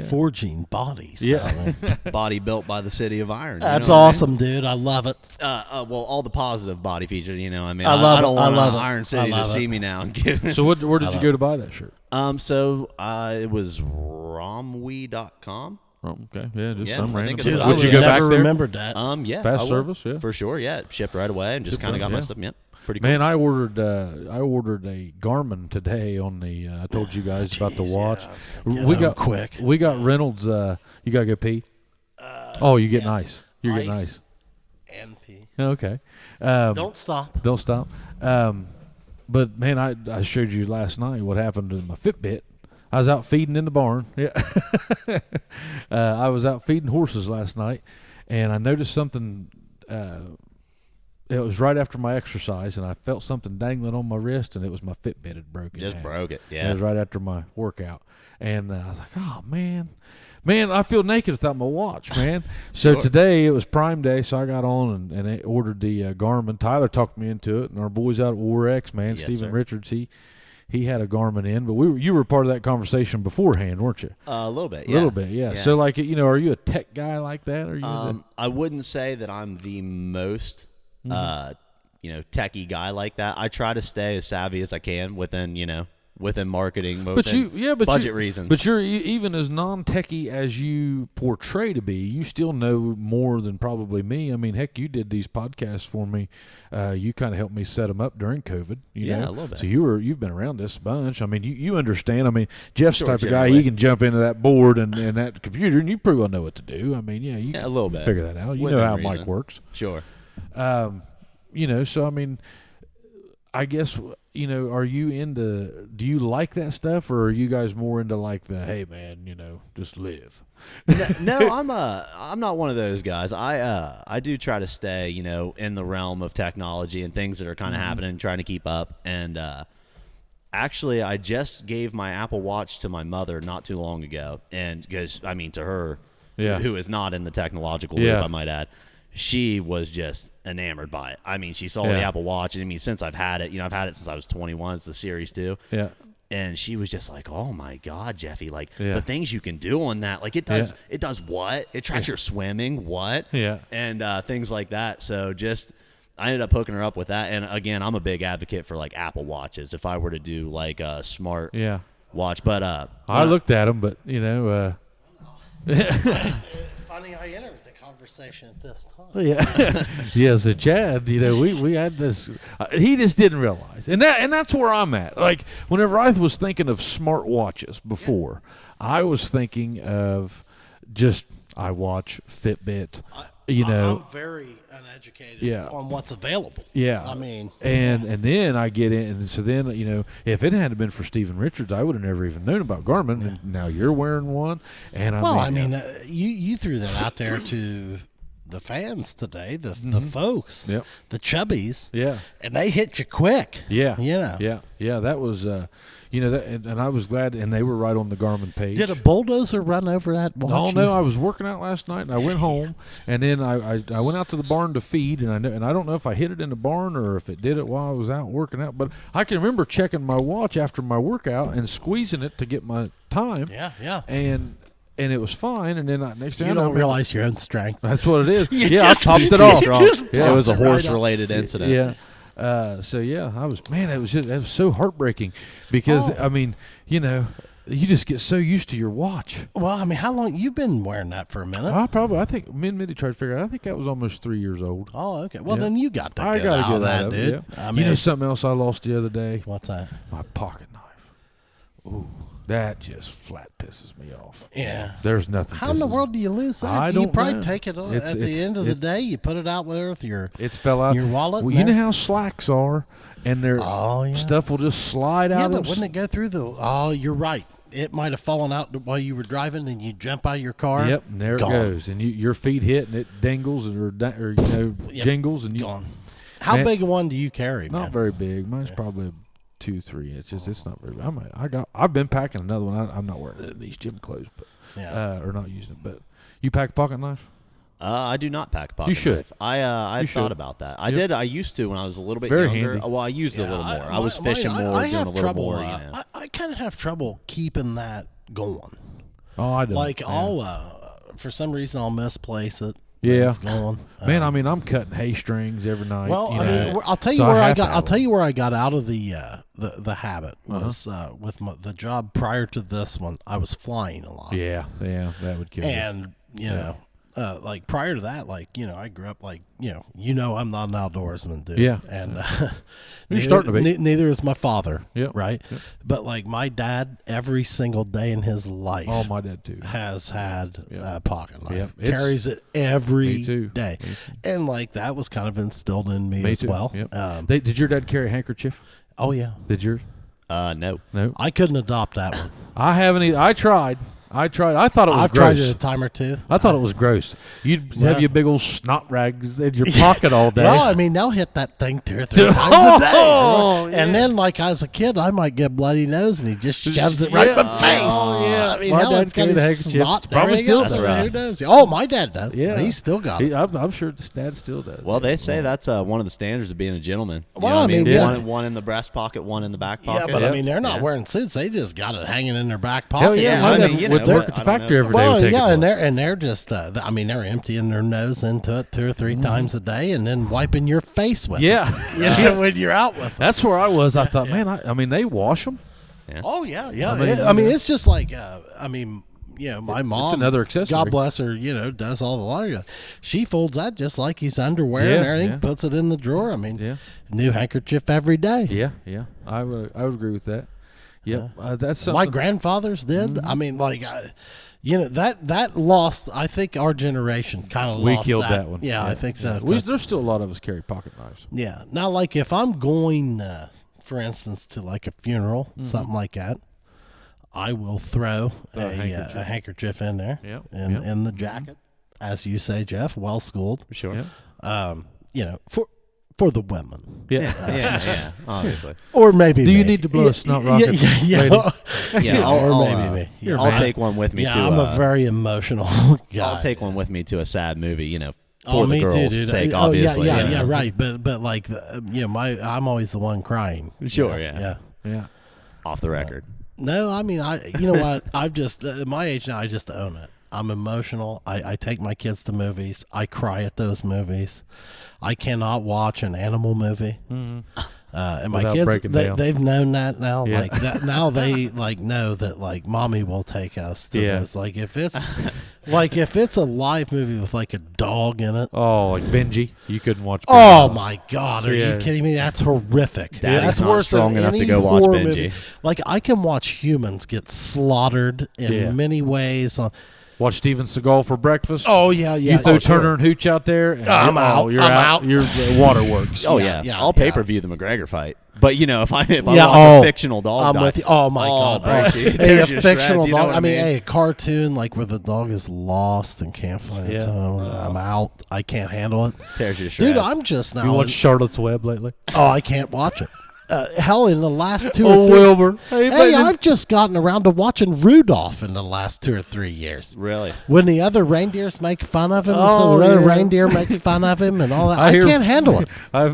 forging bodies. Yeah. down there. Body built by the city of iron. you That's know what I mean? awesome, dude. I love it. Well, all the positive body features, you know. I mean, I love I don't it. I want love it. Iron I City to love see it. me now and give. So where did you go to buy that shirt? So it was romwe.com. Oh, okay, yeah, just Yeah, some I random. think Dude, it's- I Would would you have go back never there? remembered that. Yeah, Fast I will. service, yeah. For sure. Yeah, shipped right away and just Shipped kind of right, got my yeah. stuff. Yep, pretty cool. Man, I ordered a Garmin today on the. I told you guys about the Jeez, watch. yeah. We Get got home quick. We got Reynolds. You gotta go pee. Oh, you getting yes. ice. You're getting ice. And pee. Okay. Don't stop. Don't stop. But man, I showed you last night what happened to my Fitbit. I was out feeding in the barn. Yeah. I was out feeding horses last night, and I noticed something. It was right after my exercise, and I felt something dangling on my wrist, and it was my Fitbit had broken. Just broke it. It Yeah. was right after my workout, and I was like, "Oh man, I feel naked without my watch, man." So Sure. today it was Prime Day, so I got on and I ordered the Garmin. Tyler talked me into it, and our boys out at War-X, man, Yes, Stephen sir. Richards, he had a Garmin in, but you were part of that conversation beforehand, weren't you? A little bit. A Yeah. little bit, yeah. So like, are you a tech guy like that? Or are you? I wouldn't say that I'm the most, techie guy like that. I try to stay as savvy as I can within marketing, but budget reasons. But you're even as non-techie as you portray to be. You still know more than probably me. I mean, heck, you did these podcasts for me. You kind of helped me set them up during COVID. You know? a little bit. So you've been around this a bunch. I mean, you understand. I mean, Jeff's the Sure, type of guy, generally. he can jump into that board and that computer, and you pretty well know what to do. I mean, you a can little bit. figure that out. You know Within how reason. Mike works. Sure. So I mean, I guess, are you do you like that stuff, or are you guys more into like the, hey man, just live? No, I'm not one of those guys. I do try to stay, in the realm of technology and things that are kind of happening, trying to keep up. And actually, I just gave my Apple Watch to my mother not too long ago, and because to her, Yeah. who is not in the technological loop, Yeah. I might add. She was just enamored by it. I mean, she saw Yeah. the Apple Watch, and since I've had it, I've had it since I was 21. It's the Series 2. Yeah. And she was just like, "Oh my God, Jeffy! Like Yeah. the things you can do on that. Like it does. It does what? It tracks your swimming. What? Yeah. And things like that. So I ended up hooking her up with that. And again, I'm a big advocate for like Apple Watches. If I were to do like a smart watch, but I looked at them, but you know, Funny I entered the conversation at this time. yeah, yeah. So Chad, you know, we had this. He just didn't realize, and that's where I'm at. Like whenever I was thinking of smart watches before, I was thinking of just iWatch, Fitbit. I'm very uneducated on what's available. Yeah, I mean, and then I get in, and so then if it hadn't been for Stephen Richards, I would have never even known about Garmin. And now you're wearing one, and you threw that out there to the fans today, the folks, the chubbies, and they hit you quick. Yeah. That was, and I was glad, and they were right on the Garmin page. Did a bulldozer run over that watch? No, I was working out last night, and I went home, and then I went out to the barn to feed, and I don't know if I hit it in the barn or if it did it while I was out working out, but I can remember checking my watch after my workout and squeezing it to get my time. Yeah. And it was fine, and then next thing you don't realize your own strength. That's what it is. I popped it off. It was a horse-related incident. Yeah. It was so heartbreaking because you just get so used to your watch. Well, I mean, how long you've been wearing that for a minute? I think me and Mitty tried to figure out. I think that was almost 3 years old. Oh, okay. Well, then you got to get out of that, dude. Yeah. I mean, something else I lost the other day? What's that? My pocket knife. Ooh. That just flat pisses me off. Yeah. There's nothing. How in the world do you lose that? I don't you probably know. take it at the end of the day. You put it out with your fell out your wallet. Well, you know how slacks are, and their stuff will just slide out. Yeah, but wouldn't it go through the? Oh, you're right. It might have fallen out while you were driving, and you jump out of your car. Yep, and there it goes, and your feet hit, and it dangles or jingles, and you gone. How big a one do you carry? Not very big. Mine's probably 2-3 inches. It's not very big. I've been packing another one. I'm not wearing it in these gym clothes, but or not using it. But you pack a pocket knife? I do not pack a pocket You should. knife. I thought about that. I did. I used to when I was a little bit Very younger. handy. Well, I used it a little more. I was fishing more, doing a little more. I kind of have trouble keeping that going. Oh, I don't. Like for some reason I'll misplace it. Yeah, it's going. Man, I mean, I'm cutting hay strings every night. Well, I'll tell you where I got. I'll tell you where I got out of the habit was with the job prior to this one. I was flying a lot. Yeah, that would kill you. And you know, like prior to that, I grew up I'm not an outdoorsman, dude. Yeah, and you're starting to be. Neither is my father. Yep. Right. Yep. But like my dad, every single day in his life. Oh, my dad too. Has had a pocket knife. Yep. Carries it every day. Me too. And like that was kind of instilled in me as too. well. Yep. Did your dad carry a handkerchief? Oh yeah. Did yours? No. I couldn't adopt that one. I haven't either. I tried. I thought it was I've gross. tried it a time or two. I thought it was gross. You'd have your big old snot rags in your pocket all day. Well, I mean, they'll hit that thing 2 or 3 times a day. And then, like, as a kid, I might get a bloody nose, and he just shoves it right in my face. Oh, yeah. I mean, My hell, dad it's got carried the his handkerchief. snot. Probably still does. does. Who knows? Oh, my dad does. Yeah. He still got it. I'm sure his dad still does. Well, they say that's one of the standards of being a gentleman. You Well, know what I mean, one in the breast pocket, one in the back pocket. Yeah, but I mean, they're not wearing suits. They just got it hanging in their back pocket. Hell yeah, I my mean, dad would work at the factory every day. Well, would take it and they're just, they're emptying their nose into it 2 or 3 times a day, and then wiping your face with it. Yeah. When you're out with them. That's where I was. I thought, man, I mean, they wash them. Yeah. Oh yeah. I mean, It's just like, my mom. It's another accessory. God bless her. Does all the laundry. She folds that just like his underwear and everything. Yeah. Puts it in the drawer. I mean, new handkerchief every day. Yeah. I would agree with that. Yep. That's something. My grandfathers did. I mean, like, that lost. I think our generation kind of We lost killed that one. Yeah, I think so. There's still a lot of us carry pocket knives. Yeah. Now, like, if I'm going, for instance, to like a funeral, something like that, I will throw a handkerchief in there, in the jacket, as you say, Jeff. Well schooled, Sure. For the women, Yeah, obviously. or maybe. Do you me. need to blow a snot rocket? Yeah. Yeah, or maybe me. I'll take one with me Yeah, to. I'm a very emotional guy. I'll take one with me to a sad movie. For Oh, the me girls' too, dude. sake, obviously. Yeah, right. But like, I'm always the one crying. Sure, Yeah. Yeah. off the record. No, I mean, you know what? I've just at my age now. I just own it. I'm emotional. I take my kids to movies. I cry at those movies. I cannot watch an animal movie. Mm-hmm. And my Without kids, breaking down. they've known that now. Yeah. Like that now, they like know that like mommy will take us to this. Like if it's a live movie with like a dog in it. Oh, like Benji. You couldn't watch Benji. Oh my God! Are Yeah. you kidding me? That's horrific. Daddy's That's not worse strong than enough any to go watch horror Benji. movie. Like I can watch humans get slaughtered in many ways. Watch Steven Seagal for breakfast. Oh yeah. You throw Turner and Hooch out there. And I'm out. You're I'm out. out. You're waterworks. Oh Yeah, yeah, yeah, I'll yeah. pay-per-view the McGregor fight. But if I watch oh, a fictional dog, I'm die, with you. Oh my God! breaks you. Hey, a Tears you to fictional shreds, you know dog. what I mean, hey, a cartoon like where the dog is lost and can't find its Yeah. own. I'm out. I can't handle it, tears you to shreds. dude. I'm just now. You watch Charlotte's Web lately? Oh, I can't watch it. Hell, in the last 2 or Oh, 3 Wilbur. Hey, I've just gotten around to watching Rudolph in the last 2 or 3 years. Really? When the other reindeers make fun of him, so Oh, the other yeah. reindeer make fun of him and all that. I hear- can't handle it. I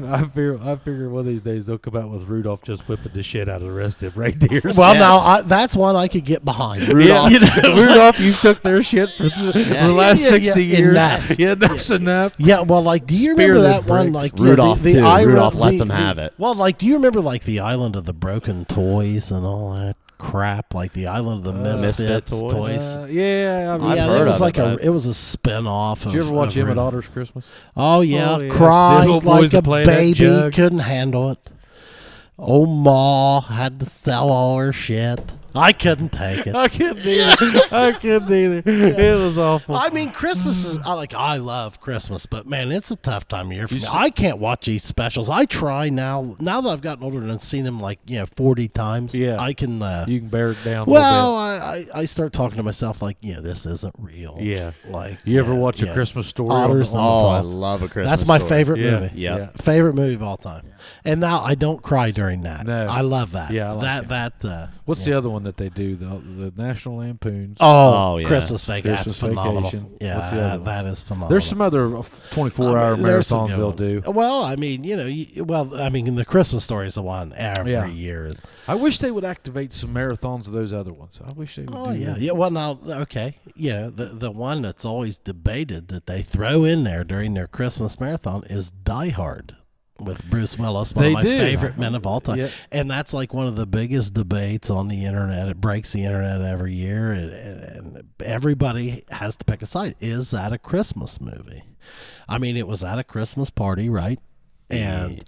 figure one of these days they'll come out with Rudolph just whipping the shit out of the rest of them reindeers. Well, now that's one I could get behind. Rudolph, Yeah, Rudolph, you took their shit for the last Yeah, 60 yeah, years. enough. Yeah, that's enough. Yeah, well, like, do you Spare remember the that one? bricks. Like Rudolph, the too. island- Rudolph lets them have it. Well, like, do you remember like the Island of the Broken Toys and all that crap? Like the Island of the Misfits Misfit toys. toys. Yeah, I mean, I've Yeah, heard it was of like it, but- it was a spin-off. did you ever watch of Emmett Rudolph. Otter's Christmas? Oh yeah, Oh, yeah. cried The little boys like that a play that baby, jug. couldn't handle it. Oh, Ma had to sell all her shit. I couldn't take it. I couldn't either. I couldn't either. It was awful. I mean, Christmas is I love Christmas, but man, it's a tough time of year for me. I can't watch these specials. I try now that I've gotten older and seen them like 40 times. Yeah. I can. You can bear it down a Well, little I start talking to myself like, this isn't real. Yeah. Like, bit. You ever yeah, watch A yeah. Christmas Story? Otters on on Oh, I top. love a Christmas That's my story. favorite Yeah. movie. Yep. Yeah. Favorite movie of all time. And now I don't cry during that. No. I love that. Yeah, I like that. What's the other one that they do? The National Lampoons. Oh, yeah. Christmas Vacation. Christmas That's phenomenal. Vacation. Yeah, What's the other that ones? is phenomenal. There's some other 24-hour there's some marathons good they'll ones. do. Well, I mean, the Christmas Story is the one every Yeah. year. I wish they would activate some marathons of those other ones. I wish they would Oh do yeah, that. yeah. Well, now, okay, the one that's always debated that they throw in there during their Christmas marathon is Die Hard with Bruce Willis, one They of my do. favorite men of all time. Yeah. And that's like one of the biggest debates on the internet. It breaks the internet every year, and everybody has to pick a side. Is that a Christmas movie? I mean, it was at a Christmas party, right? And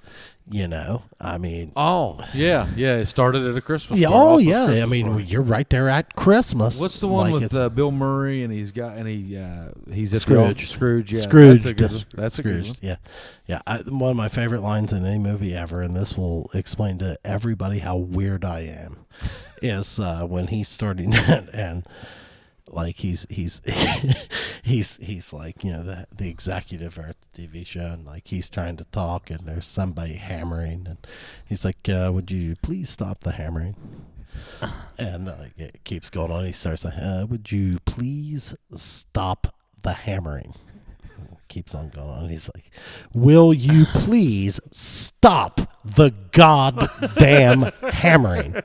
I mean, Oh, yeah. It started at a Christmas yeah, party, oh off of yeah. Christmas I mean, party. you're right there at Christmas. What's the one Like with it's- Bill Murray and he's at Scrooge. the office? Scrooge, yeah. Scrooge. That's a good one. That's a good Scrooge. one. Yeah. One of my favorite lines in any movie ever, and this will explain to everybody how weird I am, is when he's starting and like he's he's like the executive at the TV show, and like he's trying to talk, and there's somebody hammering, and he's like, "Would you please stop the hammering?" And it keeps going on. He starts like, "Would you please stop the hammering?" Keeps on going on. He's like, "Will you please stop the goddamn hammering?"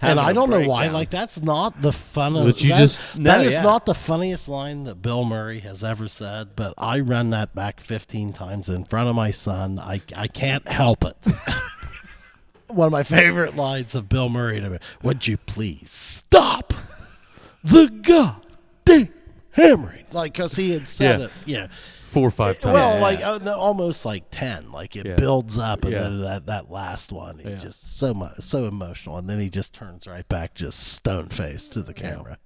And I don't know why. breakdown. Like, that's not the fun of But you that- just- that No, is yeah. not the funniest line that Bill Murray has ever said. But I run that back 15 times in front of my son. I can't help it. One of my favorite lines of Bill Murray to me: "Would you please stop the goddamn hammering?" Like, because he had said Yeah. it. Yeah. 4 or 5 times. Well, Yeah, like yeah. no, almost like 10. Like it Yeah. builds up, and Yeah. then that last one, he's Yeah. just so emotional, and then he just turns right back, just stone faced to the camera.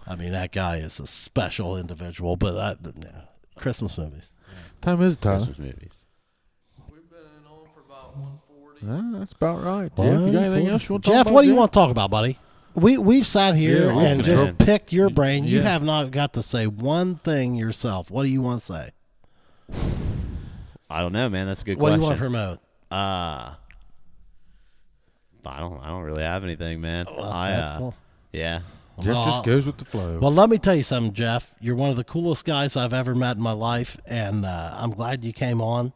I mean, that guy is a special individual. But Christmas movies. Time is it, Tyler? Christmas movies. We've been on for about 140. That's about right. Jeff, you got anything else you want to talk Jeff, about? what do you want to talk about, buddy? We've sat here Yeah, we've and been just in. picked your brain. You Yeah. have not got to say one thing yourself. What do you want to say? I don't know, man. That's a good What do question. you want to promote? I don't really have anything, man. That's cool. Yeah. Jeff just goes with the flow. Well, let me tell you something, Jeff. You're one of the coolest guys I've ever met in my life, and I'm glad you came on.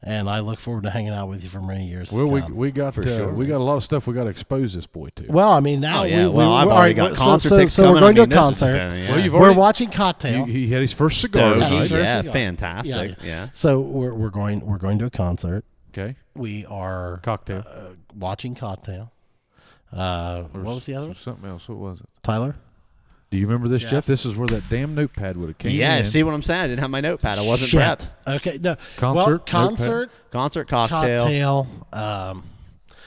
And I look forward to hanging out with you for many years. Well, to come. we got we got a lot of stuff we got to expose this boy to. Well, I mean, now I've all already right, got concert tickets so we're coming. going to a I mean, this is concert. yeah. Well, you've We're already, watching Cocktail. he had his first cigar Stogie, tonight. Stogie. yeah, cigar. fantastic. Yeah. So we're going to a concert. Okay. We are Cocktail. watching Cocktail. What was the other one? Something else. What was it? Tyler? Do you remember this, Jeff? This is where that damn notepad would have came Yeah, in. see what I'm saying? I didn't have my notepad. I wasn't Shit. prepped. Okay, no. Concert, Well, concert, Concert, cocktail, cocktail,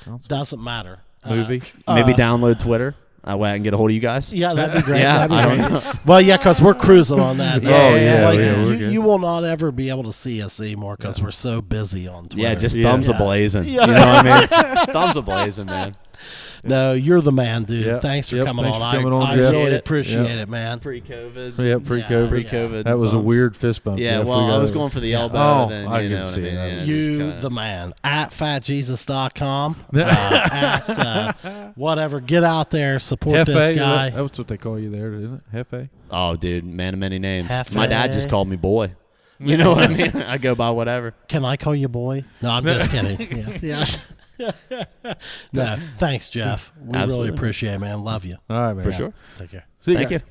Concert. doesn't matter. Movie. maybe download Twitter. That way I can get a hold of you guys. Yeah, that'd be great. Yeah, That'd be great. Well, yeah, because we're cruising on that. Yeah, Like, we're good. you will not ever be able to see us anymore because we're so busy on Twitter. Yeah, just Yeah. thumbs Yeah. a-blazing. Yeah. You know what I mean? Thumbs a-blazing, man. No, you're the man, dude. Yep. Thanks for Yep, coming thanks on. for coming on, I Jeff. really Yep. appreciate it, man. Pre-COVID. Yeah, pre-COVID. Pre-COVID. That was a bumps. weird fist bump. Yeah, Jeff. well, We I was gotta- going for the elbow. Oh, then, I you can know what see I mean? that. Yeah, just You, kinda- the man. At fatjesus.com. Whatever. Get out there. Support this Hefe, guy. that was what they call you there, isn't it? Hefe? Oh, dude, man of many names. Hefe. My dad just called me boy. You know what I mean? I go by whatever. Can I call you boy? No, I'm just kidding. Yeah. No, thanks, Jeff. We really Absolutely. appreciate it, man. Love you. All right, man. For sure. Take care. See you Thank guys. you.